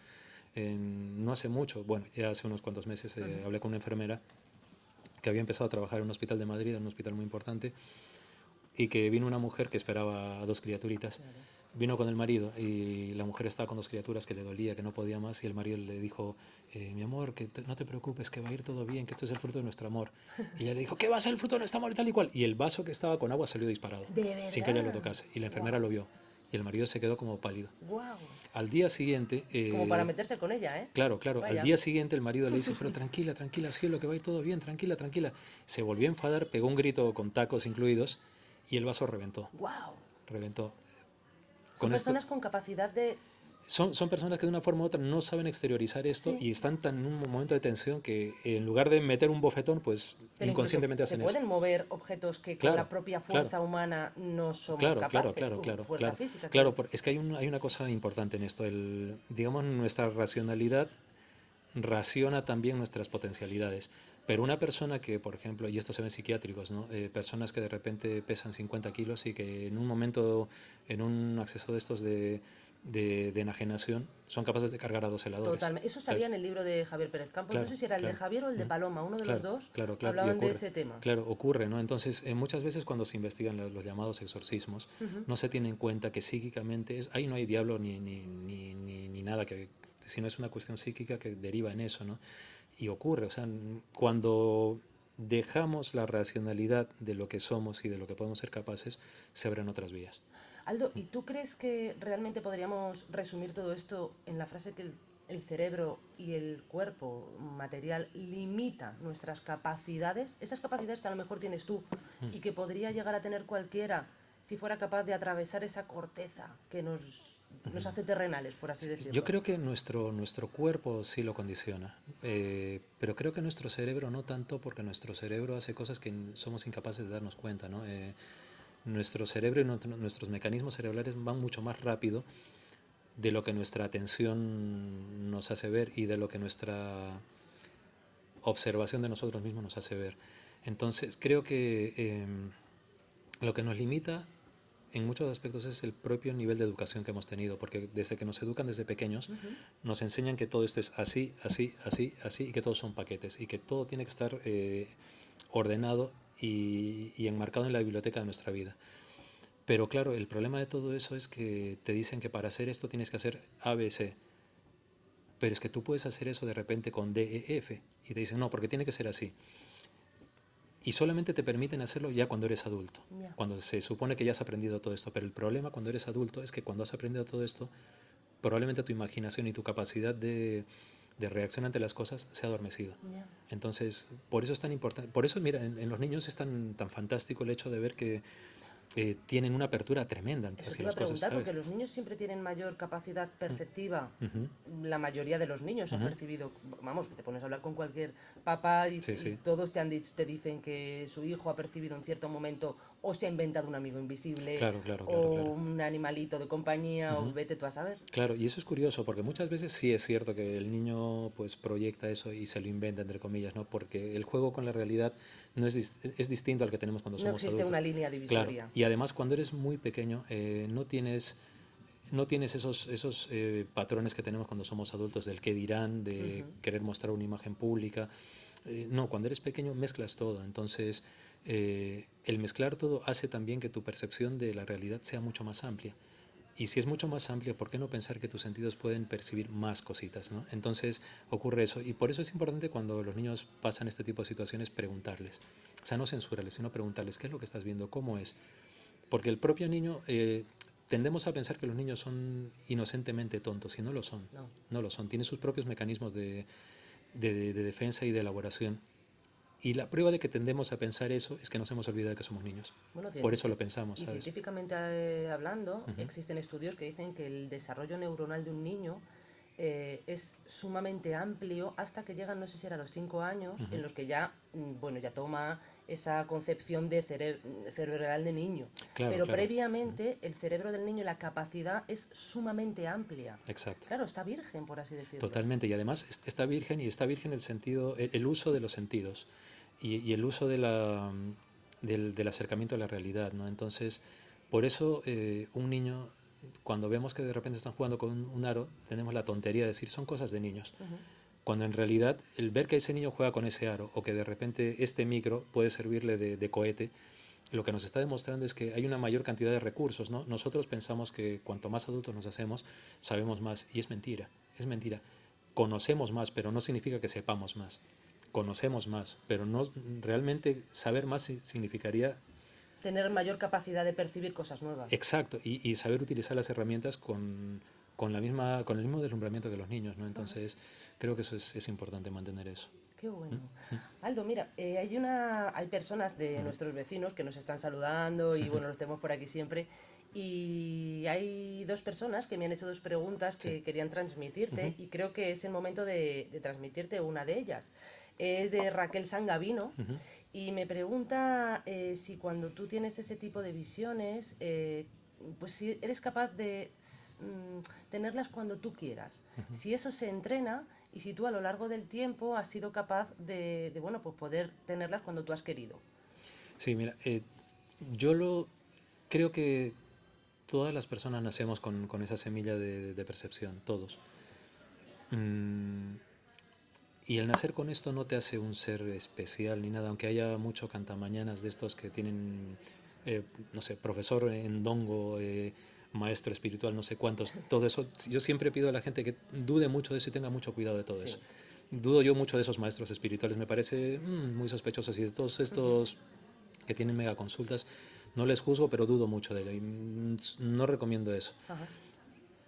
No hace mucho, bueno, ya hace unos cuantos meses, Ujú. hablé con una enfermera que había empezado a trabajar en un hospital de Madrid, en un hospital muy importante, y que vino una mujer que esperaba a dos criaturitas Claro. vino con el marido y la mujer estaba con dos criaturas que le dolía, que no podía más y el marido le dijo, mi amor, no te preocupes, que va a ir todo bien, que esto es el fruto de nuestro amor. Y ella le dijo, ¿qué va a ser el fruto de nuestro amor y tal y cual? Y el vaso que estaba con agua salió disparado, De sin que ella lo verdad. tocase. Y la enfermera Wow. lo vio y el marido se quedó como pálido. Wow. Al día siguiente, Como para meterse con ella, ¿eh? claro, claro, al Vaya. día siguiente el marido le dice, pero tranquila, tranquila, cielo, que va a ir todo bien, tranquila, tranquila. Se volvió a enfadar, pegó un grito con tacos incluidos y el vaso reventó, Wow. reventó. Son Con esto, personas con capacidad de... son personas que de una forma u otra no saben exteriorizar esto Sí. y están tan en un momento de tensión que en lugar de meter un bofetón, pues Pero incluso inconscientemente se hacen eso. pueden mover objetos que con la Claro, propia claro, fuerza humana no somos claro, claro, capaces. claro, claro, Fuerza claro, física, quiero claro, decir. es que hay una cosa importante en esto, digamos, nuestra racionalidad raciona también nuestras potencialidades. Pero una persona que, por ejemplo, y esto se ve en psiquiátricos, ¿no? Personas que de repente pesan 50 kilos y que en un momento, en un acceso de estos de enajenación, son capaces de cargar a dos heladores, Totalmente. Eso salía ¿sabes? en el libro de Javier Pérez Campos. No Claro, sé si era el de claro. Javier o el de Mm. Paloma. Uno de los Claro, dos claro, claro. Y hablaban de ocurre. ese tema. Claro, ocurre, ¿no? Entonces, muchas veces cuando se investigan los llamados exorcismos, Ujú. no se tiene en cuenta que psíquicamente ahí no hay diablo ni nada, sino es una cuestión psíquica que deriva en eso, ¿no? Y ocurre, o sea, cuando dejamos la racionalidad de lo que somos y de lo que podemos ser capaces, se abren otras vías. Aldo, ¿y tú crees que realmente podríamos resumir todo esto en la frase que el cerebro y el cuerpo material limita nuestras capacidades? Esas capacidades que a lo mejor tienes tú Mm. y que podría llegar a tener cualquiera si fuera capaz de atravesar esa corteza que nos hace terrenales, por así Yo decirlo. creo que nuestro cuerpo sí lo condiciona, pero creo que nuestro cerebro no tanto porque nuestro cerebro hace cosas que somos incapaces de darnos cuenta, ¿no? Nuestro cerebro y nuestros mecanismos cerebrales van mucho más rápido de lo que nuestra atención nos hace ver y de lo que nuestra observación de nosotros mismos nos hace ver. Entonces, creo que lo que nos limita en muchos aspectos es el propio nivel de educación que hemos tenido, porque desde que nos educan desde pequeños, Ujú. nos enseñan que todo esto es así, así, así, así, y que todos son paquetes, y que todo tiene que estar ordenado y enmarcado en la biblioteca de nuestra vida. Pero claro, el problema de todo eso es que te dicen que para hacer esto tienes que hacer A, B, C. Pero es que tú puedes hacer eso de repente con D, E, F. Y te dicen, no, porque tiene que ser así. Y solamente te permiten hacerlo ya cuando eres adulto. Ya. Cuando se supone que ya has aprendido todo esto. Pero el problema cuando eres adulto es que cuando has aprendido todo esto, probablemente tu imaginación y tu capacidad de reacción ante las cosas se ha adormecido. Ya. Entonces, por eso es tan importante. Por eso, mira, en los niños es tan fantástico el hecho de ver que tienen una apertura tremenda Eso te hacia iba a las cosas, preguntar, ¿sabes? porque los niños siempre tienen mayor capacidad perceptiva. Ujú, La mayoría de los niños ha ujú. percibido, vamos, que te pones a hablar con cualquier papá Sí, y sí. todos te dicen que su hijo ha percibido en cierto momento o se ha inventado un amigo invisible Claro, claro, claro, o claro. un animalito de compañía o Ujú. vete tú a saber. Claro, y eso es curioso porque muchas veces sí es cierto que el niño pues proyecta eso y se lo inventa entre comillas, ¿no? Porque el juego con la realidad no es distinto al que tenemos cuando No somos existe adultos. una línea Claro, divisoria. y además cuando eres muy pequeño no tienes esos patrones que tenemos cuando somos adultos del qué dirán, de Ujú. querer mostrar una imagen pública. No, cuando eres pequeño mezclas todo, entonces el mezclar todo hace también que tu percepción de la realidad sea mucho más amplia. Y si es mucho más amplia, ¿por qué no pensar que tus sentidos pueden percibir más cositas, ¿no? Entonces ocurre eso. Y por eso es importante cuando los niños pasan este tipo de situaciones preguntarles. O sea, no censurarles, sino preguntarles qué es lo que estás viendo, cómo es. Porque el propio niño, tendemos a pensar que los niños son inocentemente tontos y no lo son. No. No lo son. Tienen sus propios mecanismos de defensa y de elaboración. Y la prueba de que tendemos a pensar eso es que nos hemos olvidado de que somos niños. Bueno, Por eso lo pensamos, y ¿sabes? científicamente hablando, Ujú, existen estudios que dicen que el desarrollo neuronal de un niño es sumamente amplio hasta que llegan, no sé si era a los 5 años, ujú. en los que ya, bueno, ya toma esa concepción de cerebral de niño. Claro, Pero claro. Ujú. previamente el cerebro del niño, la capacidad es sumamente amplia. Exacto. Claro, está virgen, por así decirlo. Totalmente. Y además está virgen y está virgen el sentido, el uso de los sentidos y el uso del acercamiento a la realidad, ¿no? Entonces, por eso un niño, cuando vemos que de repente están jugando con un aro, tenemos la tontería de decir son cosas de niños. Ujú. Cuando en realidad el ver que ese niño juega con ese aro o que de repente este micro puede servirle de cohete, lo que nos está demostrando es que hay una mayor cantidad de recursos, ¿no? Nosotros pensamos que cuanto más adultos nos hacemos, sabemos más, y es mentira, es mentira. Conocemos más, pero no significa que sepamos más. Conocemos más, pero no realmente saber más significaría Tener mayor capacidad de percibir cosas nuevas. exacto y saber utilizar las herramientas con el mismo deslumbramiento que los niños, ¿no? Entonces creo que eso es importante mantener eso. Qué bueno. ¿Mm? Aldo, mira, hay personas de nuestros vecinos que nos están saludando y bueno, los tenemos por aquí siempre. Y hay dos personas que me han hecho dos preguntas Sí. que querían transmitirte y creo que es el momento de transmitirte una de ellas. Es de Raquel Sangavino y me pregunta si cuando tú tienes ese tipo de visiones, pues si eres capaz de tenerlas cuando tú quieras. Si eso se entrena y si tú a lo largo del tiempo has sido capaz de bueno, pues poder tenerlas cuando tú has querido. Sí, mira, yo creo que todas las personas nacemos con esa semilla de percepción, todos. Y el nacer con esto no te hace un ser especial ni nada, aunque haya mucho cantamañanas de estos que tienen, no sé, profesor en dongo, maestro espiritual, no sé cuántos, todo eso. Yo siempre pido a la gente que dude mucho de eso y tenga mucho cuidado de todo Sí. eso. Dudo yo mucho de esos maestros espirituales, me parece muy sospechosos y de todos estos que tienen mega consultas, no les juzgo, pero dudo mucho de ello y no recomiendo eso. Ajá.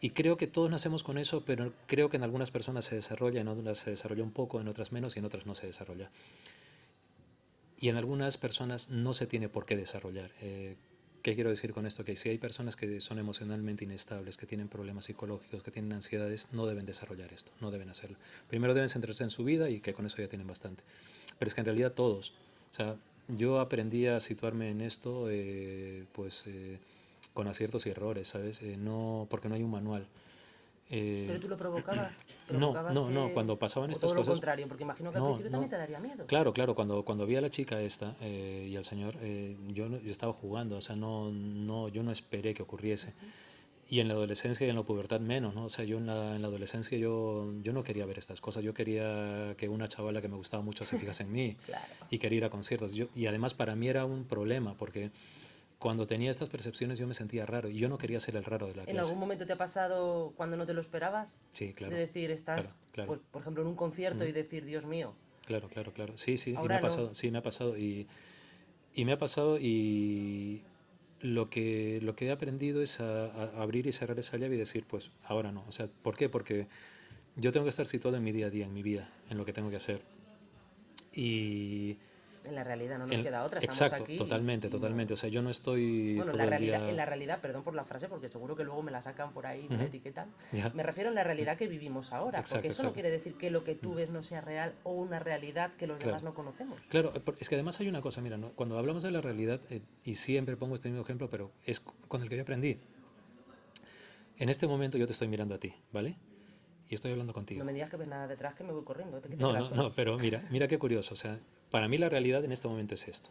Y creo que todos nacemos con eso, pero creo que en algunas personas se desarrolla, en otras se desarrolla un poco, en otras menos y en otras no se desarrolla. Y en algunas personas no se tiene por qué desarrollar. ¿Qué quiero decir con esto? Que si hay personas que son emocionalmente inestables, que tienen problemas psicológicos, que tienen ansiedades, no deben desarrollar esto, no deben hacerlo. Primero deben centrarse en su vida y que con eso ya tienen bastante. Pero es que en realidad todos, o sea, yo aprendí a situarme en esto con aciertos y errores, ¿sabes? No, porque no hay un manual. Pero tú lo provocabas, No, que... cuando pasaban O estas todo lo cosas, contrario, porque imagino que al no, principio también no, te daría miedo. claro, cuando vi a la chica esta y al señor, yo estaba jugando, o sea, yo no esperé que ocurriese. Y en la adolescencia y en la pubertad menos, ¿no? O sea, yo en la adolescencia yo no quería ver estas cosas, yo quería que una chavala que me gustaba mucho se fijase en mí Claro. y quería ir a conciertos. Y además para mí era un problema, porque cuando tenía estas percepciones yo me sentía raro y yo no quería ser el raro de la ¿En clase. algún momento te ha pasado cuando no te lo esperabas? Sí, De claro, decir, claro, estás, claro. pues, por ejemplo, en un concierto y decir, Dios mío, Claro, claro, claro. Sí, sí, y me ahora ha no. pasado, sí, me ha pasado. Y me ha pasado y lo que he aprendido es a abrir y cerrar esa llave y decir, pues ahora no. O sea, ¿por qué? Porque yo tengo que estar situado en mi día a día, en mi vida, en lo que tengo que hacer. Y En la realidad no nos queda otra, estamos exacto, aquí totalmente, y no... totalmente. O sea, yo no estoy Bueno, todo el en día... la realidad, perdón por la frase, porque seguro que luego me la sacan por ahí, me la Ujú, etiquetan. ya, Me refiero a la realidad que vivimos ahora, porque exacto, eso no exacto. quiere decir que lo que tú ves no sea real o una realidad que los Claro. demás no conocemos. Claro, es que además hay una cosa, mira, ¿no? Cuando hablamos de la realidad, y siempre pongo este mismo ejemplo, pero es con el que yo aprendí. En este momento yo te estoy mirando a ti, ¿vale? Y estoy hablando No contigo. me digas que ves nada detrás, que me voy corriendo, que te No, quedas no, solo. no, pero mira qué curioso. O sea, para mí la realidad en este momento es esto.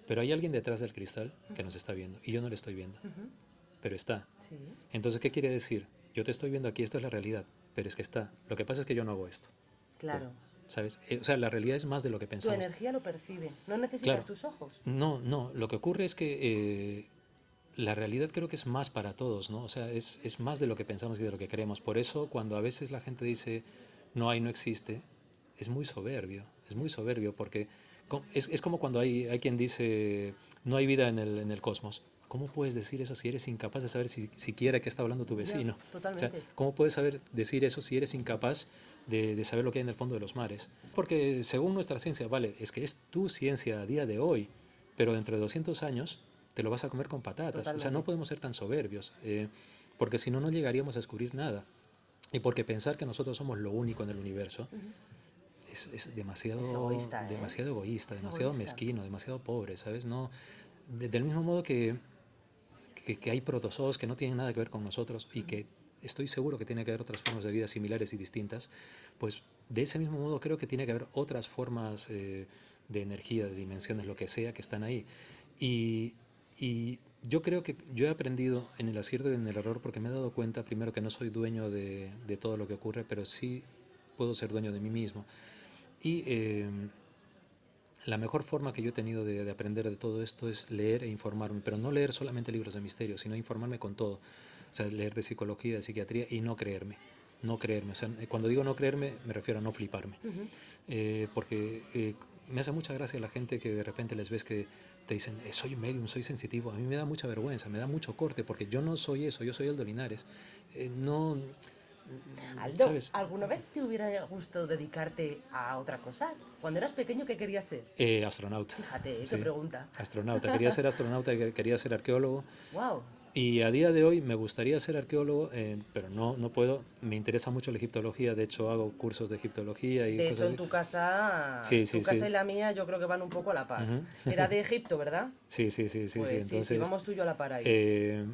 Pero hay alguien detrás del cristal que nos está viendo y yo no le estoy viendo, pero está. Sí, Entonces, ¿qué quiere decir? Yo te estoy viendo aquí, esto es la realidad, pero es que está. Lo que pasa es que yo no hago esto. claro. ¿Sabes? O sea, la realidad es más de lo que Tu pensamos. energía lo percibe, no necesitas Claro, tus ojos. no, lo que ocurre es que la realidad creo que es más para todos, ¿no? O sea, es más de lo que pensamos y de lo que creemos. Por eso, cuando a veces la gente dice no hay, no existe, es muy soberbio, porque es como cuando hay quien dice no hay vida en el cosmos. ¿Cómo puedes decir eso si eres incapaz de saber siquiera qué está hablando tu Ya, vecino? O sea, totalmente. ¿cómo puedes decir eso si eres incapaz de saber lo que hay en el fondo de los mares? Porque según nuestra ciencia, vale, es que es tu ciencia a día de hoy, pero dentro de 200 años te lo vas a comer con patatas. O sea, no Totalmente. podemos ser tan soberbios, porque si no, no llegaríamos a descubrir nada. Y porque pensar que nosotros somos lo único en el universo es Es demasiado, egoísta, ¿eh? demasiado egoísta, Es demasiado egoísta. mezquino, demasiado pobre, ¿sabes? No, del mismo modo que hay protozoos que no tienen nada que ver con nosotros y que estoy seguro que tiene que haber otras formas de vida similares y distintas, pues de ese mismo modo creo que tiene que haber otras formas de energía, de dimensiones, lo que sea, que están ahí. Y, y yo creo que yo he aprendido en el acierto y en el error porque me he dado cuenta, primero, que no soy dueño de todo lo que ocurre, pero sí puedo ser dueño de mí mismo. Y la mejor forma que yo he tenido de aprender de todo esto es leer e informarme, pero no leer solamente libros de misterio, sino informarme con todo. O sea, leer de psicología, de psiquiatría y no creerme. No creerme. O sea, cuando digo no creerme, me refiero a no fliparme. Ujú. Porque me hace mucha gracia la gente que de repente les ves que te dicen, soy medium, soy sensitivo. A mí me da mucha vergüenza, me da mucho corte, porque yo no soy eso, yo soy Aldo Linares. No, Aldo, ¿sabes? ¿alguna vez te hubiera gustado dedicarte a otra cosa? Cuando eras pequeño, ¿qué querías ser? Astronauta, Fíjate, qué sí. pregunta. Astronauta. Quería ser astronauta, quería ser arqueólogo. Wow. Y a día de hoy me gustaría ser arqueólogo, pero no puedo. Me interesa mucho la egiptología, de hecho hago cursos de egiptología y De hecho, cosas en así. tu Sí, sí, casa sí. y la mía, yo creo que van un poco a la par. Ujú. Era de Egipto, ¿verdad? Sí, sí, sí, sí, sí. Pues sí, sí, Entonces, vamos tú y yo a la par ahí. eh,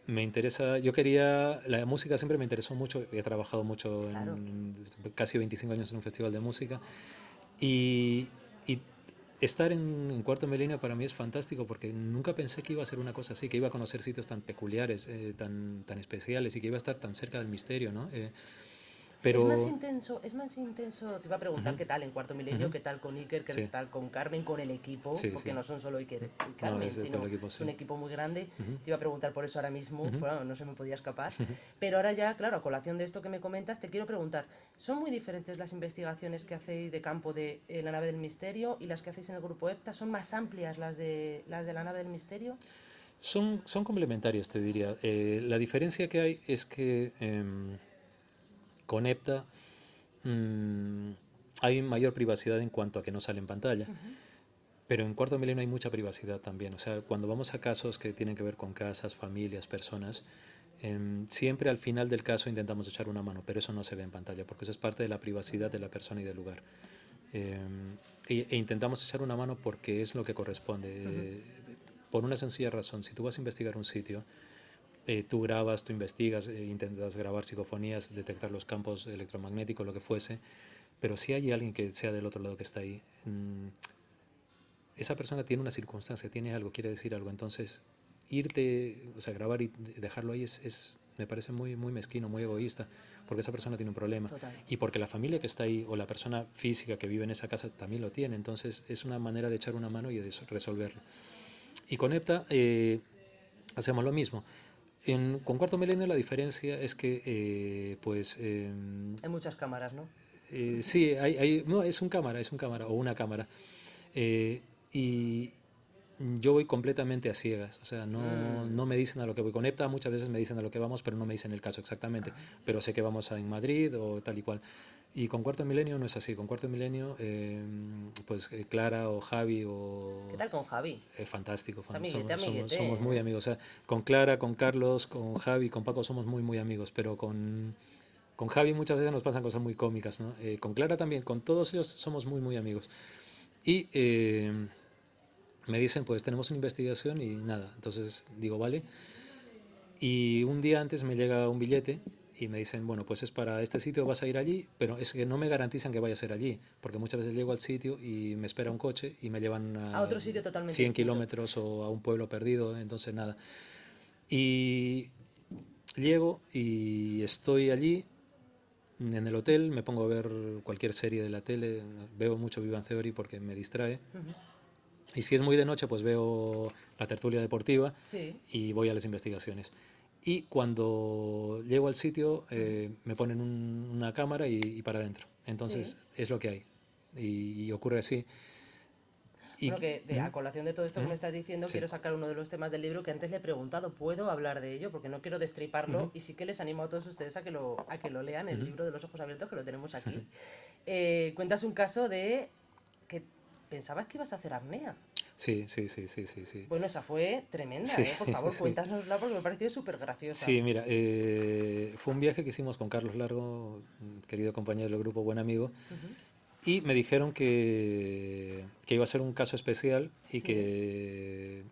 me interesa, yo quería, la música siempre me interesó mucho, he trabajado mucho Claro. casi 25 años en un festival de música y, y estar en Cuarto Milenio para mí es fantástico porque nunca pensé que iba a ser una cosa así, que iba a conocer sitios tan peculiares, tan especiales y que iba a estar tan cerca del misterio, ¿no? Pero... Es más intenso, te iba a preguntar Ujú, qué tal en Cuarto Milenio, ujú, qué tal con Iker, qué sí, tal con Carmen, con el equipo, sí, porque sí. no son solo Iker y No, Carmen, es de todo sino el equipo, es sí. un equipo muy grande. Ujú, Te iba a preguntar por eso ahora mismo, ujú, bueno, no se me podía escapar. ujú. Pero ahora ya, claro, a colación de esto que me comentas, te quiero preguntar, ¿son muy diferentes las investigaciones que hacéis de campo de la nave del misterio y las que hacéis en el grupo EPTA? ¿Son más amplias las de la nave del misterio? Son complementarias, te diría. La diferencia que hay es que con EPTA mm, hay mayor privacidad en cuanto a que no sale en pantalla. Ujú. Pero en Cuarto Milenio hay mucha privacidad también. O sea, cuando vamos a casos que tienen que ver con casas, familias, personas, siempre al final del caso intentamos echar una mano, pero eso no se ve en pantalla, porque eso es parte de la privacidad de la persona y del lugar. Intentamos echar una mano porque es lo que corresponde. Ujú. Por una sencilla razón, si tú vas a investigar un sitio, tú grabas, tú investigas, intentas grabar psicofonías, detectar los campos electromagnéticos, lo que fuese, pero si hay alguien que sea del otro lado que está ahí, esa persona tiene una circunstancia, tiene algo, quiere decir algo, entonces irte, o sea, grabar y dejarlo ahí me parece muy mezquino, muy egoísta, porque esa persona tiene un problema Total. y porque la familia que está ahí o la persona física que vive en esa casa también lo tiene, entonces es una manera de echar una mano y de resolverlo. Y con EPTA hacemos lo mismo. Con Cuarto Milenio la diferencia es que, Hay muchas cámaras, ¿no? sí, no, es un cámara o una cámara. Eh, y yo voy completamente a ciegas, o sea, Mm. no me dicen a lo que voy. Con EPTA muchas veces me dicen a lo que vamos, pero no me dicen el caso exactamente, pero sé que vamos en Madrid o tal y cual. Y con Cuarto Milenio no es así, con Cuarto Milenio, Clara o Javi ¿Qué o... tal con Javi? fantástico, Es amiguete, somos amiguete, muy ¿eh? amigos. O sea, con Clara, con Carlos, con Javi, con Paco somos muy amigos, pero con Javi muchas veces nos pasan cosas muy cómicas, ¿no? Con Clara también, con todos ellos somos muy amigos. Y me dicen, pues tenemos una investigación y nada. Entonces digo, vale. Y un día antes me llega un billete y me dicen, bueno, pues es para este sitio, vas a ir allí, pero es que no me garantizan que vaya a ser allí, porque muchas veces llego al sitio y me espera un coche y me llevan A a otro sitio totalmente 100 distinto. kilómetros o a un pueblo perdido, entonces nada. Y llego y estoy allí en el hotel, me pongo a ver cualquier serie de la tele, veo mucho Big Bang Theory porque me distrae. Ujú. Y si es muy de noche, pues veo la tertulia deportiva Sí. y voy a las investigaciones. Y cuando llego al sitio, Ujú. me ponen una cámara y para adentro. Sí. Entonces es lo que hay. Y ocurre así. Y, Bueno, que ¿Mm? a colación de todo esto que ¿Mm? me estás diciendo, Sí. quiero sacar uno de los temas del libro que antes le he preguntado. ¿Puedo hablar de ello? Porque no quiero destriparlo Ujú, y sí que les animo a todos ustedes a que lo lean, el ujú. libro de los ojos abiertos, que lo tenemos aquí. Cuentas un caso de que pensabas que ibas a hacer apnea. Sí, sí, sí, sí, sí, sí. Bueno, esa fue tremenda, Sí, ¿eh? Por favor, sí. cuéntanosla porque me pareció súper graciosa. Sí, mira, fue un viaje que hicimos con Carlos Largo, querido compañero del grupo, buen amigo, Ujú. y me dijeron que iba a ser un caso especial y Sí, que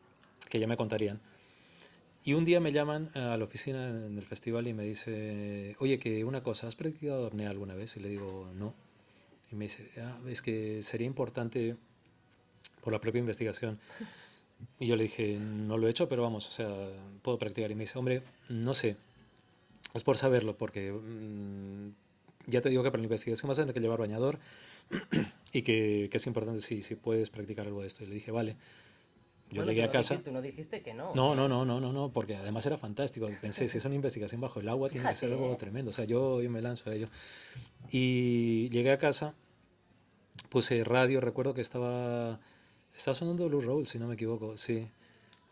ya me contarían. Y un día me llaman a la oficina en el festival y me dice, oye, que una cosa, ¿has practicado apnea alguna vez? Y le digo, no. Y me dice, "Ah, es que sería importante por la propia investigación". Y yo le dije, no lo he hecho, pero vamos, o sea, puedo practicar. Y me dice, hombre, no sé, es por saberlo, porque ya te digo que para la investigación vas a tener que llevar bañador y que es importante si puedes practicar algo de esto. Y le dije, vale. Yo Bueno, llegué a casa. tú no dijiste que no, No, no, ¿eh? no, no, no, no, porque además era fantástico. Pensé, si es una investigación bajo el agua, tiene que ser Fíjate, algo ¿eh? tremendo. O sea, yo me lanzo a ello. Y llegué a casa, puse radio, recuerdo que estaba sonando Blue Roll, si no me equivoco, sí.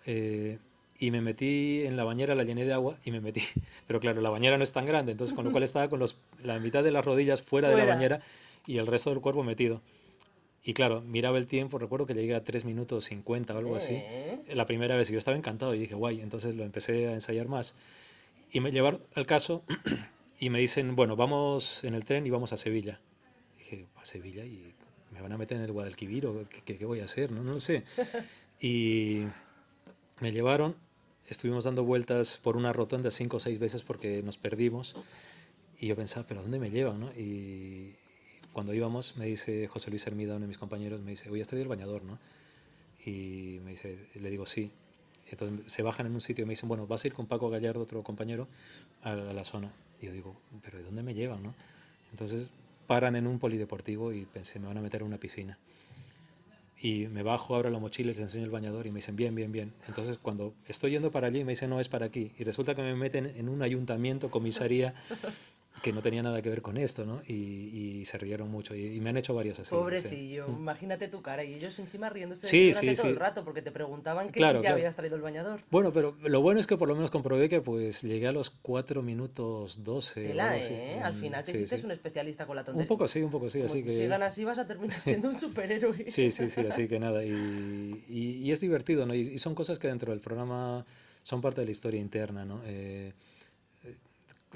Eh, y me metí en la bañera, la llené de agua y me metí. Pero claro, la bañera no es tan grande, entonces con lo cual estaba con la mitad de las rodillas fuera de la Fuera. bañera y el resto del cuerpo metido. Y claro, miraba el tiempo, recuerdo que llegué a 3 minutos 50 o algo así. ¿Eh? La primera vez y yo estaba encantado y dije, guay, entonces lo empecé a ensayar más. Y me llevaron al caso y me dicen, bueno, vamos en el tren y vamos a Sevilla. Dije, ¿a Sevilla? ¿Y me van a meter en el Guadalquivir o qué voy a hacer? No, no lo sé. Y me llevaron, estuvimos dando vueltas por una rotonda 5 o 6 veces porque nos perdimos. Y yo pensaba, ¿pero a dónde me llevan? ¿No? Y cuando íbamos, me dice José Luis Hermida, uno de mis compañeros, me dice, oye, estoy del bañador, ¿no? Y me dice, le digo, sí. Entonces se bajan en un sitio y me dicen, bueno, vas a ir con Paco Gallardo, otro compañero, a la zona. Y yo digo, ¿pero de dónde me llevan, no? Entonces paran en un polideportivo y pensé, me van a meter en una piscina. Y me bajo, abro la mochila, les enseño el bañador y me dicen, bien, bien, bien. Entonces cuando estoy yendo para allí, me dicen, no, es para aquí. Y resulta que me meten en un ayuntamiento, comisaría, que no tenía nada que ver con esto, ¿no? Y se rieron mucho. Y me han hecho varias así, sí. Pobrecillo, imagínate tu cara y ellos encima riéndose de ti Sí, durante sí, todo el sí. rato porque te preguntaban que si Claro, ya claro. habías traído el bañador. Bueno, pero lo bueno es que por lo menos comprobé que pues llegué a los 4 minutos 12 o Tela, algo así. ¿eh? Al final te Sí, hiciste sí. un especialista con la tontería. Un poco sí, Como así que... sigan así vas a terminar siendo un superhéroe. Sí, sí, sí, así que nada. Y es divertido, ¿no? Y son cosas que dentro del programa son parte de la historia interna, ¿no?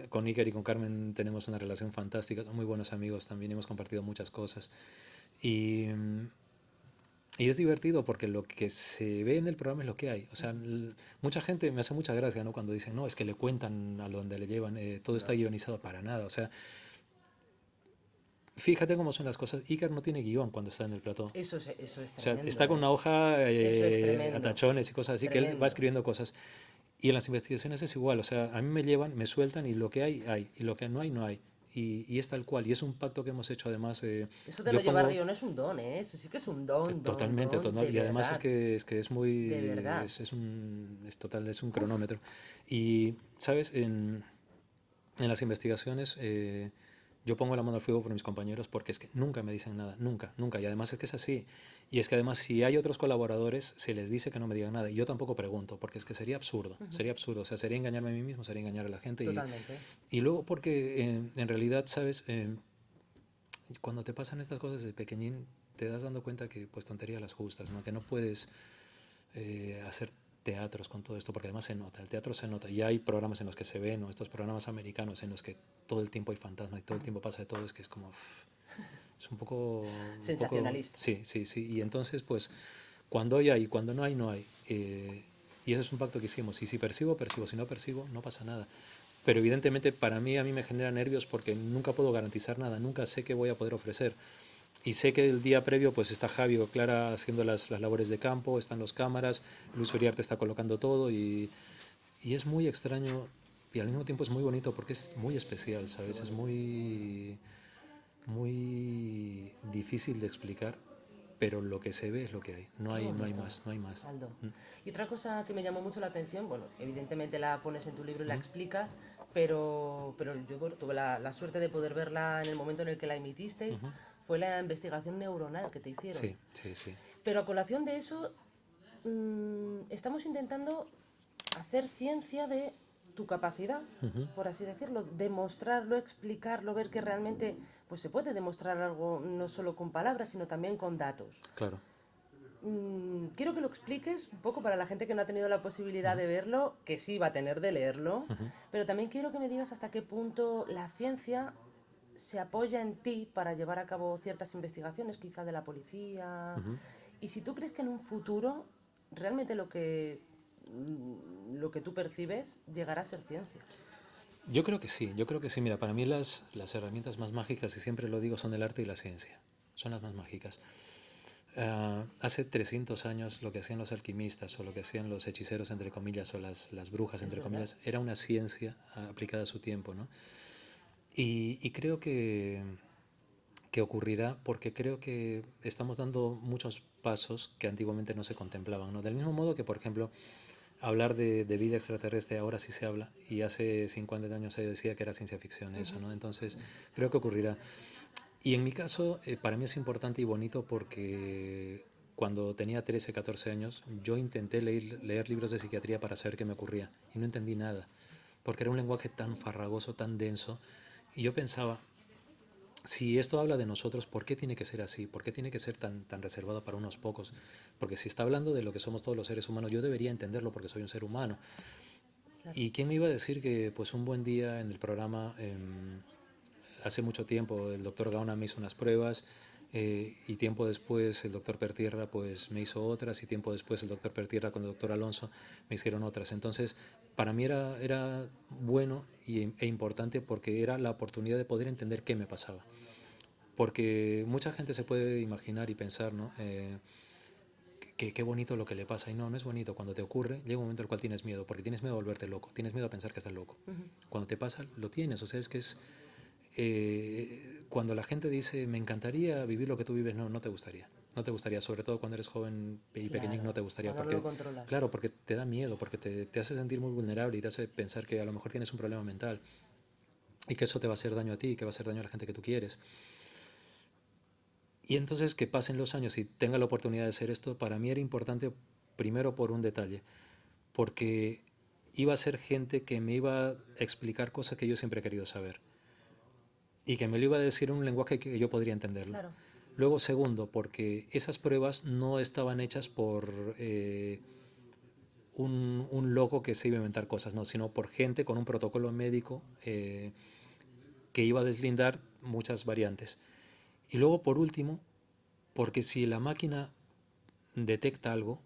Con Iker y con Carmen tenemos una relación fantástica, son muy buenos amigos también, hemos compartido muchas cosas. Y, y es divertido porque lo que se ve en el programa es lo que hay. O sea, mucha gente me hace mucha gracia, ¿no? Cuando dicen, no, es que le cuentan a donde le llevan, todo está No, guionizado para nada. O sea, fíjate cómo son las cosas. Iker no tiene guión cuando está en el plató. eso es O sea, tremendo, está con ¿eh? una hoja Eso es a tremendo, tachones y cosas así, que él va tremendo. escribiendo cosas. Y en las investigaciones es igual. O sea, a mí me llevan, me sueltan y lo que hay, hay. Y lo que no hay, no hay. Y es tal cual. Y es un pacto que hemos hecho además. Eso de lo Yo llevar pongo guión es un don, ¿eh? Eso sí que es un don, don, totalmente, don, total. de Y además verdad, es que es de muy, verdad. es total, es un Uf, cronómetro. Y, ¿sabes? En las investigaciones yo pongo la mano al fuego por mis compañeros porque es que nunca me dicen nada, nunca, nunca. Y además es que es así. Y es que además si hay otros colaboradores se les dice que no me digan nada. Y yo tampoco pregunto porque es que sería absurdo, ujú, sería absurdo. O sea, sería engañarme a mí mismo, sería engañar a la gente. totalmente. Y luego porque en realidad, ¿sabes? Cuando te pasan estas cosas de pequeñín te das dando cuenta que pues tontería las justas, ¿no? Que no puedes hacer teatros con todo esto, porque además se nota, el teatro se nota, y hay programas en los que se ven, ¿no? Estos programas americanos en los que todo el tiempo hay fantasmas y todo el tiempo pasa de todo, es que es como, es un poco, Sensacionalista. sí, sí, sí, y entonces pues cuando hay, cuando no hay, no hay, y ese es un pacto que hicimos, y si percibo, percibo, si no percibo, no pasa nada. Pero evidentemente para mí, a mí me genera nervios porque nunca puedo garantizar nada, nunca sé qué voy a poder ofrecer. Y sé que el día previo pues está Javi o Clara haciendo las labores de campo, están los cámaras, Luis Uriarte está colocando todo y es muy extraño y al mismo tiempo es muy bonito porque es muy especial, Qué ¿sabes? Es bonito. muy difícil de explicar, pero lo que se ve es lo que hay. Qué No hay bonito, más, no hay más. Aldo. Mm, Y otra cosa que me llamó mucho la atención, bueno, evidentemente la pones en tu libro y la mm, explicas, pero yo bueno, tuve la suerte de poder verla en el momento en el que la emitisteis, ujú. fue la investigación neuronal que te hicieron. Sí, sí, sí. Pero a colación de eso, estamos intentando hacer ciencia de tu capacidad, Ujú, por así decirlo, demostrarlo, explicarlo, ver que realmente pues se puede demostrar algo no solo con palabras, sino también con datos. claro. Quiero que lo expliques un poco para la gente que no ha tenido la posibilidad Ujú, de verlo, que sí va a tener de leerlo, ujú, pero también quiero que me digas hasta qué punto la ciencia se apoya en ti para llevar a cabo ciertas investigaciones, quizá de la policía, ujú. y si tú crees que en un futuro realmente lo que tú percibes llegará a ser ciencia. Yo creo que sí, yo creo que sí. Mira, para mí las herramientas más mágicas, y siempre lo digo, son el arte y la ciencia. Son las más mágicas. Hace 300 años lo que hacían los alquimistas o lo que hacían los hechiceros, entre comillas, o las brujas, Es entre verdad. comillas, era una ciencia aplicada a su tiempo, ¿no? Y creo que ocurrirá porque creo que estamos dando muchos pasos que antiguamente no se contemplaban, ¿no? Del mismo modo que, por ejemplo, hablar de vida extraterrestre ahora sí se habla y hace 50 años se decía que era ciencia ficción eso, ¿no? Entonces creo que ocurrirá. Y en mi caso, para mí es importante y bonito porque cuando tenía 13, 14 años, yo intenté leer libros de psiquiatría para saber qué me ocurría y no entendí nada, porque era un lenguaje tan farragoso, tan denso, y yo pensaba, si esto habla de nosotros, ¿por qué tiene que ser así? ¿Por qué tiene que ser tan reservado para unos pocos? Porque si está hablando de lo que somos todos los seres humanos, yo debería entenderlo porque soy un ser humano. Claro. ¿Y quién me iba a decir que pues un buen día en el programa, hace mucho tiempo, el doctor Gauna me hizo unas pruebas y tiempo después el doctor Pertierra pues me hizo otras y tiempo después el doctor Pertierra con el doctor Alonso me hicieron otras? Entonces, para mí era bueno e importante porque era la oportunidad de poder entender qué me pasaba. Porque mucha gente se puede imaginar y pensar, ¿no? Qué bonito lo que le pasa. Y no, no es bonito. Cuando te ocurre, llega un momento en el cual tienes miedo, porque tienes miedo a volverte loco, tienes miedo a pensar que estás loco. Cuando te pasa, lo tienes. O sea, es que es... cuando la gente dice, me encantaría vivir lo que tú vives, no, no te gustaría. No te gustaría, sobre todo cuando eres joven y pequeñín, no Claro, te gustaría. cuando no lo Porque, controlas. claro, porque te da miedo, porque te hace sentir muy vulnerable y te hace pensar que a lo mejor tienes un problema mental y que eso te va a hacer daño a ti, que va a hacer daño a la gente que tú quieres. Y entonces que pasen los años y tenga la oportunidad de hacer esto, para mí era importante primero por un detalle, porque iba a ser gente que me iba a explicar cosas que yo siempre he querido saber y que me lo iba a decir en un lenguaje que yo podría entenderlo. Claro. Luego, segundo, porque esas pruebas no estaban hechas por un loco que se iba a inventar cosas, no, sino por gente con un protocolo médico que iba a deslindar muchas variantes. Y luego, por último, porque si la máquina detecta algo,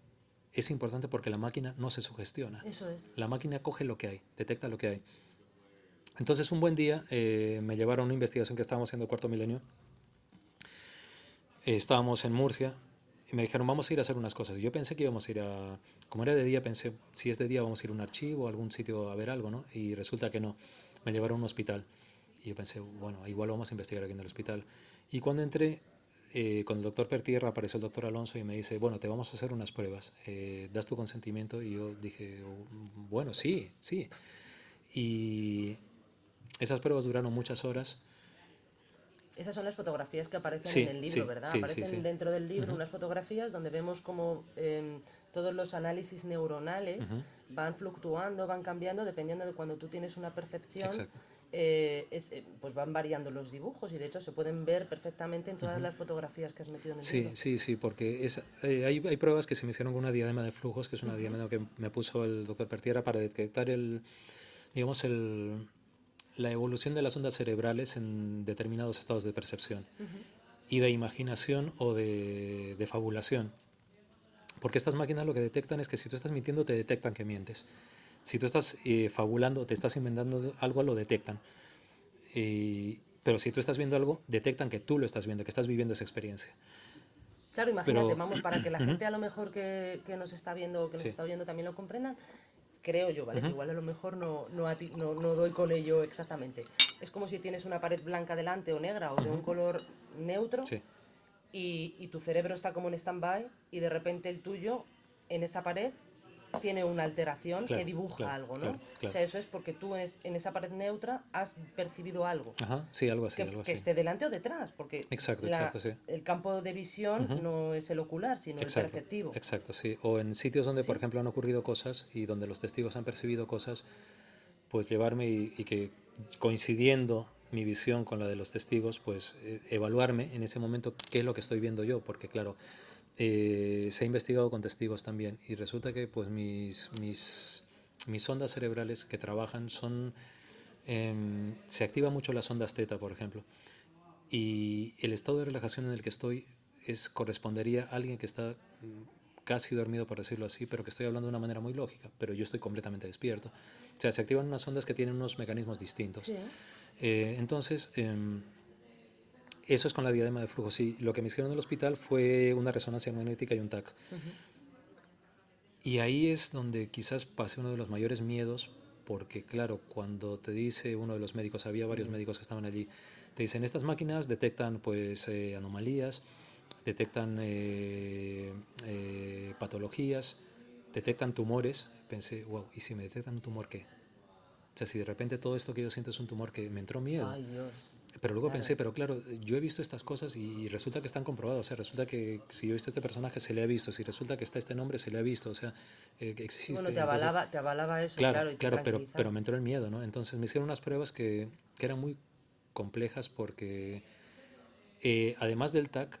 es importante porque la máquina no se sugestiona. Eso es. La máquina coge lo que hay, detecta lo que hay. Entonces un buen día me llevaron a una investigación que estábamos haciendo Cuarto Milenio. Estábamos en Murcia y me dijeron, vamos a ir a hacer unas cosas. Y yo pensé que íbamos a ir a... Como era de día, pensé, si es de día vamos a ir a un archivo, a algún sitio a ver algo, ¿no? Y resulta que no. Me llevaron a un hospital. Y yo pensé, bueno, igual vamos a investigar aquí en el hospital. Y cuando entré, con el doctor Pertierra apareció el doctor Alonso y me dice, bueno, te vamos a hacer unas pruebas. ¿Das tu consentimiento? Y yo dije, "Oh, bueno, sí, sí". Y esas pruebas duraron muchas horas. Esas son las fotografías que aparecen en Sí, el libro, sí, ¿verdad? sí, sí, Aparecen sí. dentro del libro Ujú, unas fotografías donde vemos cómo todos los análisis neuronales ujú, van fluctuando, van cambiando, dependiendo de cuando tú tienes una percepción, exacto. pues van variando los dibujos y de hecho se pueden ver perfectamente en todas Ujú. las fotografías que has metido en el Sí, libro. sí, sí, porque hay pruebas que se me hicieron con una diadema de flujos, que es una Ujú. diadema que me puso el doctor Pertierra para detectar digamos, la evolución de las ondas cerebrales en determinados estados de percepción Ujú. y de imaginación o de fabulación. Porque estas máquinas lo que detectan es que si tú estás mintiendo, te detectan que mientes. Si tú estás fabulando, te estás inventando algo, lo detectan. Pero si tú estás viendo algo, detectan que tú lo estás viendo, que estás viviendo esa experiencia. Claro, imagínate, Pero, vamos, para que la ujú, gente a lo mejor que nos está viendo o que nos sí, está oyendo también lo comprenda, creo yo, ¿vale? Que ujú, igual a lo mejor no doy con ello exactamente. Es como si tienes una pared blanca delante o negra o de un ujú, color neutro sí, y tu cerebro está como en stand-by y de repente el tuyo en esa pared tiene una alteración que claro, dibuja claro, algo, ¿no? claro, O claro. sea, eso es porque tú en esa pared neutra has percibido algo Ajá, sí, algo así, algo que así. esté delante o detrás, porque Exacto, exacto, sí. el campo de visión Ujú, no es el ocular, sino el exacto, perceptivo. exacto, sí. O en sitios donde, por ¿Sí? ejemplo, han ocurrido cosas y donde los testigos han percibido cosas, pues llevarme y que coincidiendo mi visión con la de los testigos, pues evaluarme en ese momento qué es lo que estoy viendo yo, porque claro, se ha investigado con testigos también y resulta que pues mis ondas cerebrales que trabajan son, se activan mucho las ondas teta, por ejemplo, y el estado de relajación en el que estoy correspondería a alguien que está casi dormido, por decirlo así, pero que estoy hablando de una manera muy lógica, pero yo estoy completamente despierto. O sea, se activan unas ondas que tienen unos mecanismos distintos. Sí. Entonces, eso es con la diadema de flujo. Sí, lo que me hicieron en el hospital fue una resonancia magnética y un TAC. Ujú. Y ahí es donde quizás pasé uno de los mayores miedos, porque claro, cuando te dice uno de los médicos, había varios médicos que estaban allí, te dicen, estas máquinas detectan pues anomalías, detectan patologías, detectan tumores. Pensé, wow, ¿y si me detectan un tumor qué? O sea, si de repente todo esto que yo siento es un tumor, que me entró miedo. Ay, Dios. Pero luego Claro. pensé, pero claro, yo he visto estas cosas y resulta que están comprobadas. O sea, resulta que si yo he visto este personaje, se le ha visto. Si resulta que está este nombre, se le ha visto. O sea, que Sí, bueno, existe. Entonces, te avalaba eso, claro, claro, y te claro, pero tranquilizaba. me entró el miedo, ¿no? Entonces me hicieron unas pruebas que eran muy complejas porque, además del TAC,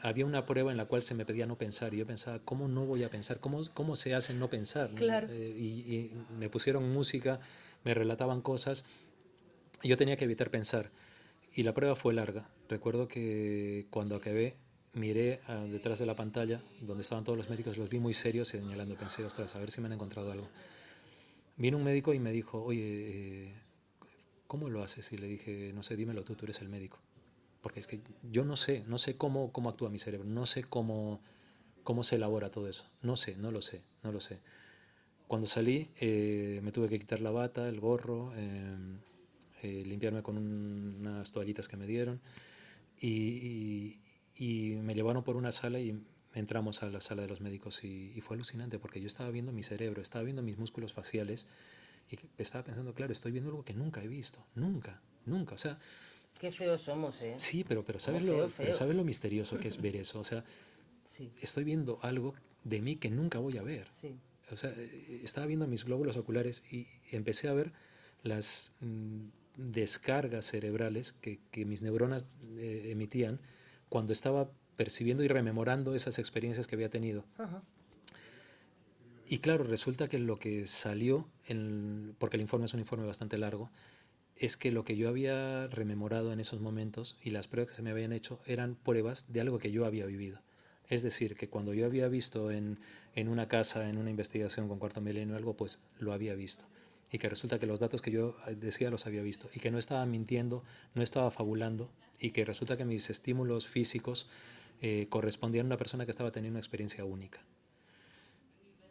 había una prueba en la cual se me pedía no pensar y yo pensaba, ¿cómo no voy a pensar? ¿Cómo se hace no pensar? Claro. Y me pusieron música, me relataban cosas y yo tenía que evitar pensar. Y la prueba fue larga. Recuerdo que cuando acabé, miré detrás de la pantalla donde estaban todos los médicos, los vi muy serios y señalando. Pensé, ostras, a ver si me han encontrado algo. Vino un médico y me dijo, oye, ¿cómo lo haces? Y le dije, no sé, dímelo tú eres el médico. Porque es que yo no sé cómo actúa mi cerebro, no sé cómo se elabora todo eso. No sé, no lo sé. Cuando salí, me tuve que quitar la bata, el gorro, limpiarme con unas toallitas que me dieron y, y me llevaron por una sala y entramos a la sala de los médicos y fue alucinante porque yo estaba viendo mi cerebro, estaba viendo mis músculos faciales y estaba pensando, claro, estoy viendo algo que nunca he visto, nunca, nunca. O sea, Qué feos somos, ¿eh? sí, pero Como ¿sabes feo, pero feo. ¿sabes lo misterioso que es ver eso? O sea, Sí, estoy viendo algo de mí que nunca voy a ver. sí. O sea, estaba viendo mis glóbulos oculares y empecé a ver las descargas cerebrales que mis neuronas emitían cuando estaba percibiendo y rememorando esas experiencias que había tenido. Ajá. Y claro, resulta que lo que salió, porque el informe es un informe bastante largo, es que lo que yo había rememorado en esos momentos y las pruebas que se me habían hecho eran pruebas de algo que yo había vivido. Es decir, que cuando yo había visto en una casa, en una investigación con Cuarto Milenio algo, pues lo había visto. Y que resulta que los datos que yo decía los había visto. Y que no estaba mintiendo, no estaba fabulando. Y que resulta que mis estímulos físicos correspondían a una persona que estaba teniendo una experiencia única.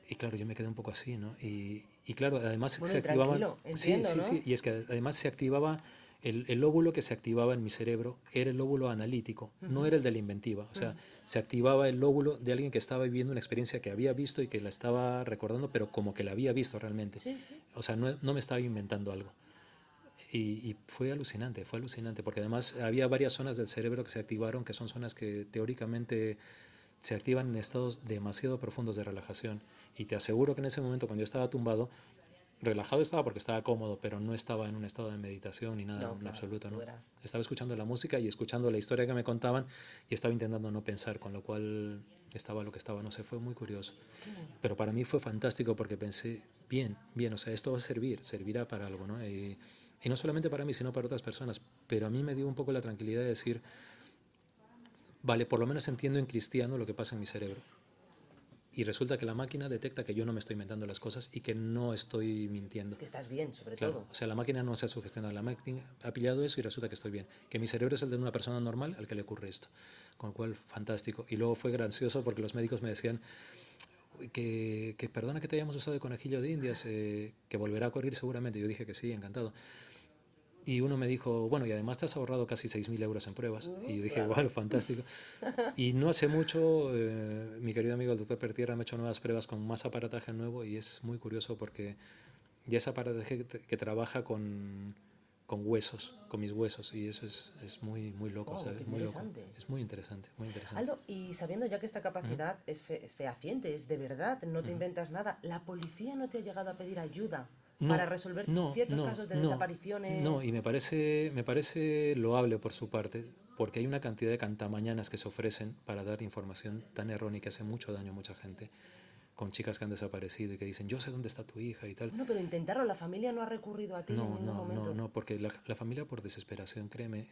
Y claro, yo me quedé un poco así, ¿no? Y claro, además Bueno, se y activaban, tranquilo, sí, entiendo, sí, ¿no? sí, y es que además se activaba, el lóbulo que se activaba en mi cerebro era el lóbulo analítico, no Ujú, era el de la inventiva, o sea, ujú. se activaba el lóbulo de alguien que estaba viviendo una experiencia que había visto y que la estaba recordando, pero como que la había visto realmente, Sí, sí. o sea, no me estaba inventando algo. Y fue alucinante, porque además había varias zonas del cerebro que se activaron, que son zonas que teóricamente se activan en estados demasiado profundos de relajación. Y te aseguro que en ese momento, cuando yo estaba tumbado, relajado estaba porque estaba cómodo, pero no estaba en un estado de meditación ni nada No, en claro, absoluto, tú ¿no? verás. Estaba escuchando la música y escuchando la historia que me contaban y estaba intentando no pensar, con lo cual estaba lo que estaba, no sé, fue muy curioso. Qué bueno. Pero para mí fue fantástico porque pensé, bien, bien, o sea, esto va a servir, servirá para algo, ¿no? Y no solamente para mí, sino para otras personas. Pero a mí me dio un poco la tranquilidad de decir, vale, por lo menos entiendo en cristiano lo que pasa en mi cerebro. Y resulta que la máquina detecta que yo no me estoy inventando las cosas y que no estoy mintiendo. Que estás bien, sobre Claro, todo. o sea, la máquina no se ha sugestionado, la máquina ha pillado eso y resulta que estoy bien. Que mi cerebro es el de una persona normal al que le ocurre esto. Con lo cual, fantástico. Y luego fue gracioso porque los médicos me decían que perdona que te hayamos usado de conejillo de indias, que volverá a ocurrir seguramente. Yo dije que sí, encantado. Y uno me dijo, bueno, y además te has ahorrado casi 6.000 euros en pruebas. Y yo dije, Claro. wow, fantástico. Y no hace mucho, mi querido amigo el doctor Pertierra me ha hecho nuevas pruebas con más aparataje nuevo y es muy curioso porque ya es aparataje que trabaja con huesos, con mis huesos y eso es muy, muy loco, Wow, qué ¿sabes? Muy loco. interesante. Es muy interesante, muy interesante. Aldo, y sabiendo ya que esta Ujú, capacidad es fehaciente, es de verdad, no te ujú. inventas nada, ¿la policía no te ha llegado a pedir ayuda para No, resolver no, ciertos no, casos de no, no, desapariciones? y me parece loable por su parte, porque hay una cantidad de cantamañanas que se ofrecen para dar información tan errónea que hace mucho daño a mucha gente, con chicas que han desaparecido y que dicen, yo sé dónde está tu hija y tal. Bueno, pero intentarlo, la familia no ha recurrido a ti en No, ningún no, no, momento. no, porque la familia por desesperación, créeme,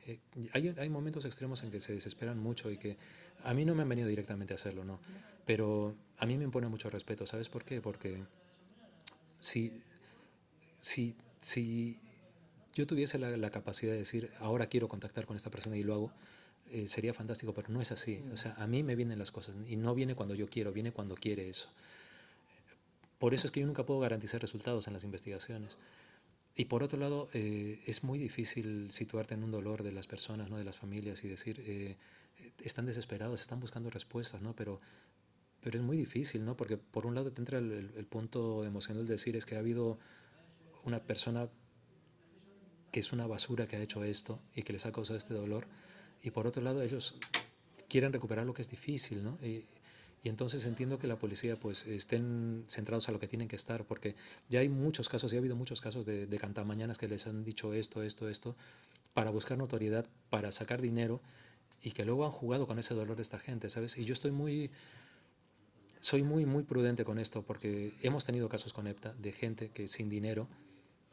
hay momentos extremos en que se desesperan mucho y que a mí no me han venido directamente a hacerlo, no, pero a mí me impone mucho respeto, ¿sabes por qué? Porque si, si yo tuviese la capacidad de decir, ahora quiero contactar con esta persona y lo hago, sería fantástico, pero no es así. O Mm, sea, a mí me vienen las cosas y no viene cuando yo quiero, viene cuando quiere eso. por eso es que yo nunca puedo garantizar resultados en las investigaciones. Y por otro lado, es muy difícil situarte en un dolor de las personas, ¿no? De las familias y decir, están desesperados, están buscando respuestas, ¿no? Pero es muy difícil, ¿no? Porque por un lado te entra el punto emocional de decir es que ha habido una persona que es una basura que ha hecho esto y que les ha causado este dolor, y por otro lado ellos quieren recuperar lo que es difícil, ¿no? Y entonces entiendo que la policía pues estén centrados a lo que tienen que estar, porque ya hay muchos casos, ya ha habido muchos casos de cantamañanas que les han dicho esto, para buscar notoriedad, para sacar dinero, y que luego han jugado con ese dolor de esta gente, ¿sabes? Y yo soy muy prudente con esto, porque hemos tenido casos con EPTA de gente que sin dinero,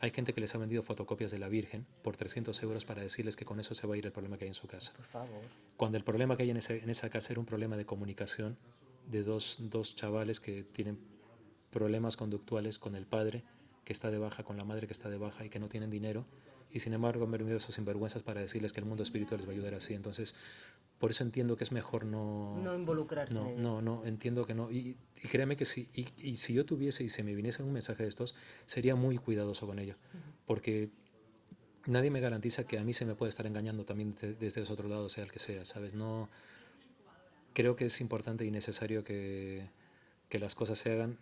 hay gente que les ha vendido fotocopias de la Virgen por 300 euros para decirles que con eso se va a ir el problema que hay en su casa. Por favor. Cuando el problema que hay en esa casa era un problema de comunicación de dos chavales que tienen problemas conductuales con el padre que está de baja, con la madre que está de baja y que no tienen dinero, y sin embargo han venido esos sinvergüenzas para decirles que el mundo espiritual les va a ayudar así. Entonces, por eso entiendo que es mejor No involucrarse en ello. no, entiendo que no. Y créeme que y si yo tuviese y se me viniese un mensaje de estos, sería muy cuidadoso con ello, porque nadie me garantiza que a mí se me puede estar engañando también desde ese otro lado, sea el que sea, ¿sabes? No, creo que es importante y necesario que las cosas se hagan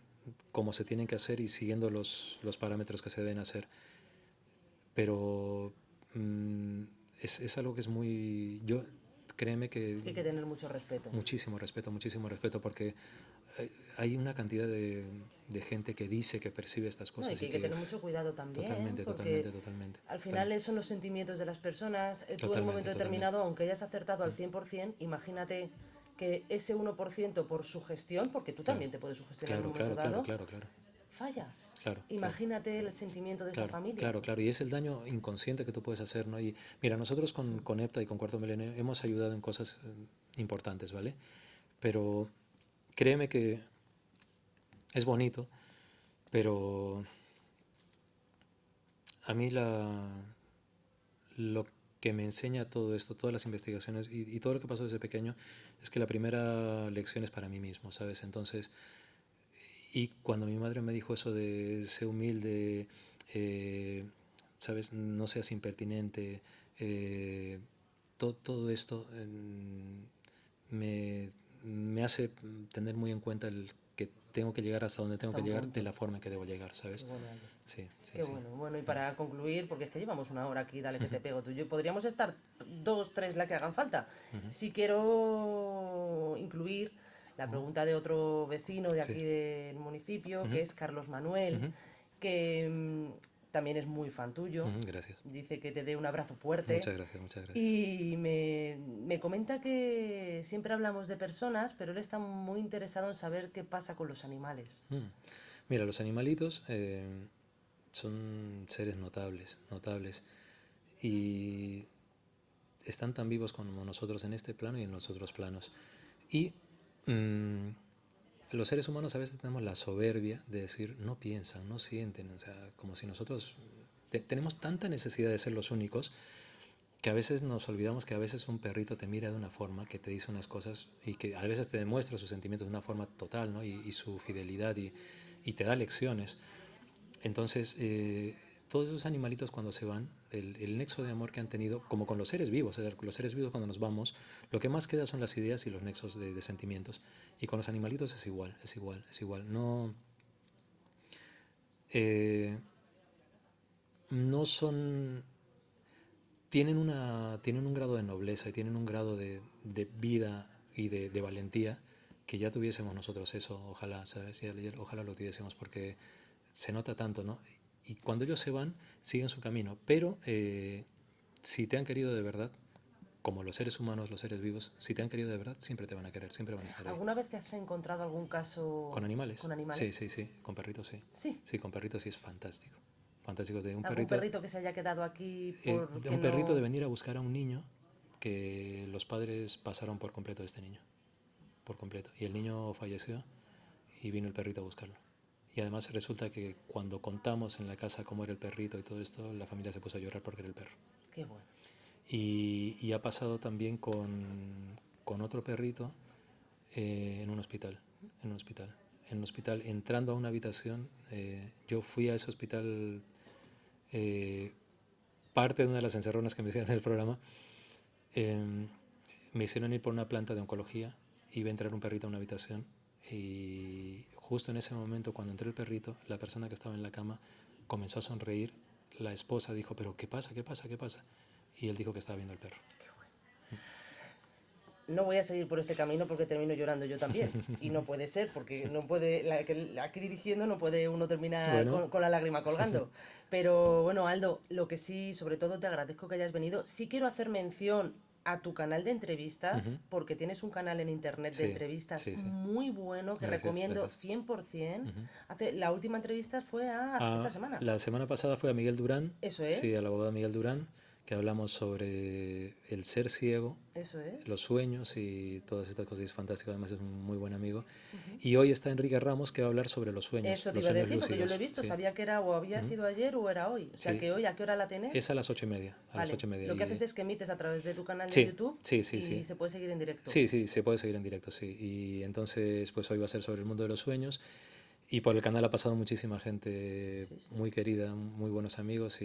como se tienen que hacer y siguiendo los parámetros que se deben hacer. Pero mm, es algo que es muy... Yo, créeme que Hay que tener mucho respeto. muchísimo respeto, porque hay una cantidad de gente que dice que percibe estas No, y cosas que y hay que que tener mucho cuidado también, totalmente, porque totalmente, totalmente. al final son los sentimientos de las personas. Tú en un Totalmente, momento totalmente. determinado, aunque hayas acertado al 100%, imagínate que ese 1% por sugestión, porque tú Claro, también te puedes sugestionar en un claro, momento claro, dado, claro, claro, fallas. claro, claro. Imagínate el sentimiento de esa Claro, familia. claro, claro. Y es el daño inconsciente que tú puedes hacer, ¿no? Y mira, nosotros con EPTA y con Cuarto Milenio hemos ayudado en cosas importantes, ¿vale? Pero créeme que es bonito, pero a mí lo que me enseña todo esto, todas las investigaciones y todo lo que pasó desde pequeño, es que la primera lección es para mí mismo, ¿sabes? Entonces, y cuando mi madre me dijo eso de ser humilde, eh, ¿sabes? No seas impertinente, eh, todo esto me, me hace tener muy en cuenta el que tengo que llegar hasta donde tengo Hasta que un llegar de punto. la forma en que debo llegar, Qué ¿sabes? bueno, Ale. Sí, sí, Qué sí. bueno. Bueno, y para concluir, porque es que llevamos una hora aquí, dale que te pego tú y yo, podríamos estar dos, tres, la que hagan falta. Ujú, Si quiero incluir la ujú, pregunta de otro vecino de sí. aquí del municipio, Ujú, que es Carlos Manuel, ujú, que también es muy fan tuyo. ujú, gracias. Dice que te dé un abrazo fuerte. Muchas gracias, muchas gracias. Y me comenta que siempre hablamos de personas, pero él está muy interesado en saber qué pasa con los animales. Mm. Mira, los animalitos son seres notables, notables. Y están tan vivos como nosotros en este plano y en los otros planos. Y mm, los seres humanos a veces tenemos la soberbia de decir, no piensan, no sienten, o sea, como si nosotros tenemos tanta necesidad de ser los únicos que a veces nos olvidamos que a veces un perrito te mira de una forma, que te dice unas cosas y que a veces te demuestra sus sentimientos de una forma total, ¿no? Y su fidelidad y te da lecciones. Entonces, todos esos animalitos cuando se van, el nexo de amor que han tenido, como con los seres vivos, es decir, los seres vivos cuando nos vamos, lo que más queda son las ideas y los nexos de sentimientos. Y con los animalitos es igual, es igual, es igual. No, eh, no son... Tienen un grado de nobleza y tienen un grado de vida y de valentía que ya tuviésemos nosotros eso, ojalá, ¿sabes? Ojalá lo tuviésemos porque se nota tanto, ¿no? Y cuando ellos se van, siguen su camino, pero si te han querido de verdad, como los seres humanos, los seres vivos, si te han querido de verdad, siempre te van a querer, siempre van a estar ahí. ¿Alguna vez te has encontrado algún ¿Con caso animales? con animales? Sí, sí, sí, con perritos sí. Sí. Sí, con perritos sí es fantástico. Fantástico. De un ¿Algún perrito, perrito que se haya quedado aquí de porque un perrito de no... venir a buscar a un niño que los padres pasaron por completo de este niño, por completo. Y el niño falleció y vino el perrito a buscarlo. Y además resulta que cuando contamos en la casa cómo era el perrito y todo esto, la familia se puso a llorar porque era el perro. Qué bueno. Y ha pasado también con otro perrito en un hospital. En un hospital. en un hospital, entrando a una habitación. Yo fui a ese hospital, parte de una de las encerronas que me hicieron en el programa. em, Me hicieron ir por una planta de oncología. Iba a entrar un perrito a una habitación y justo en ese momento, cuando entró el perrito, la persona que estaba en la cama comenzó a sonreír. La esposa dijo, pero ¿qué pasa? ¿Qué pasa? ¿Qué pasa? Y él dijo que estaba viendo al perro. No voy a seguir por este camino porque termino llorando yo también. Y no puede ser, porque no puede, aquí dirigiendo no puede uno terminar Bueno, con la lágrima colgando. Pero bueno, Aldo, lo que sí, sobre todo te agradezco que hayas venido. Sí quiero hacer mención a tu canal de entrevistas, ujú, porque tienes un canal en internet de sí, entrevistas sí, sí. muy bueno que Gracias, recomiendo gracias. 100%. Ujú. La última entrevista fue esta semana. La semana pasada fue a Miguel Durán, Eso sí, es, al abogado Miguel Durán, que hablamos sobre el ser ciego, eso los es. sueños y todas estas cosas. Es fantástico, además es un muy buen amigo. Ujú. Y hoy está Enrique Ramos, que va a hablar sobre Eso te los iba a sueños decir, porque yo lo he lúcidos. visto, Sí. sabía que era o había Ujú. sido ayer o era hoy. O sea Sí, que hoy, ¿a qué hora la tenés? es a las 8:30, a las Vale, 8:30. lo que haces Y es que emites a través de tu canal de sí, YouTube sí, sí, y sí. se puede seguir en directo. Sí, sí, se puede seguir en directo, sí. Y entonces, pues hoy va a ser sobre el mundo de los sueños. Y por el canal ha pasado muchísima gente Sí, sí. muy querida, muy buenos amigos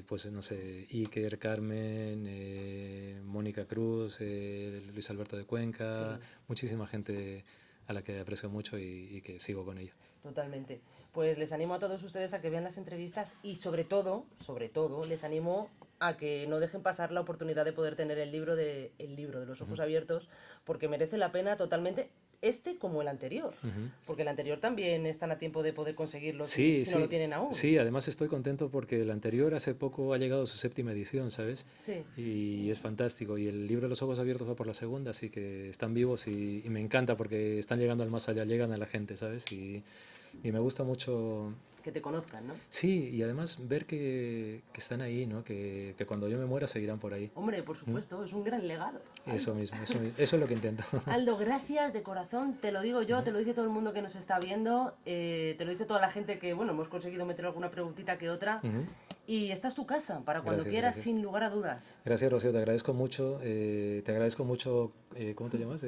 pues no sé, Iker, Carmen, Mónica Cruz, Luis Alberto de Cuenca, Sí, muchísima gente a la que aprecio mucho y que sigo con ella. totalmente. Pues les animo a todos ustedes a que vean las entrevistas y sobre todo, les animo a que no dejen pasar la oportunidad de poder tener el libro de los ojos Ujú, abiertos, porque merece la pena totalmente este como el anterior. ujú. Porque el anterior también están a tiempo de poder conseguirlo Sí, si no lo sí, tienen aún. sí, además estoy contento porque el anterior hace poco ha llegado a su séptima edición, ¿sabes? Sí. Y es fantástico. Y el libro de los ojos abiertos va por la segunda, así que están vivos y me encanta porque están llegando al más allá, llegan a la gente, ¿sabes? Y me gusta mucho, Que te conozcan, ¿no? sí, y además ver que están ahí, ¿no? Que cuando yo me muera seguirán por ahí. Hombre, por ¿Mm? supuesto, es un gran legado, Eso Aldo. mismo, eso es lo que intento. Aldo, gracias de corazón, te lo digo yo, Ujú, te lo dice todo el mundo que nos está viendo, te lo dice toda la gente que, bueno, hemos conseguido meter alguna preguntita que otra. ujú. Y esta es tu casa, para cuando Gracias, quieras, gracias. sin lugar a dudas. Gracias, Rocío, te agradezco mucho, ¿cómo te llamas?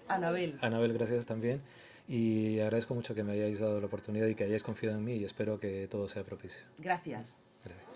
Anabel, Anabel, gracias también. Y agradezco mucho que me hayáis dado la oportunidad y que hayáis confiado en mí y espero que todo sea propicio. gracias. Gracias.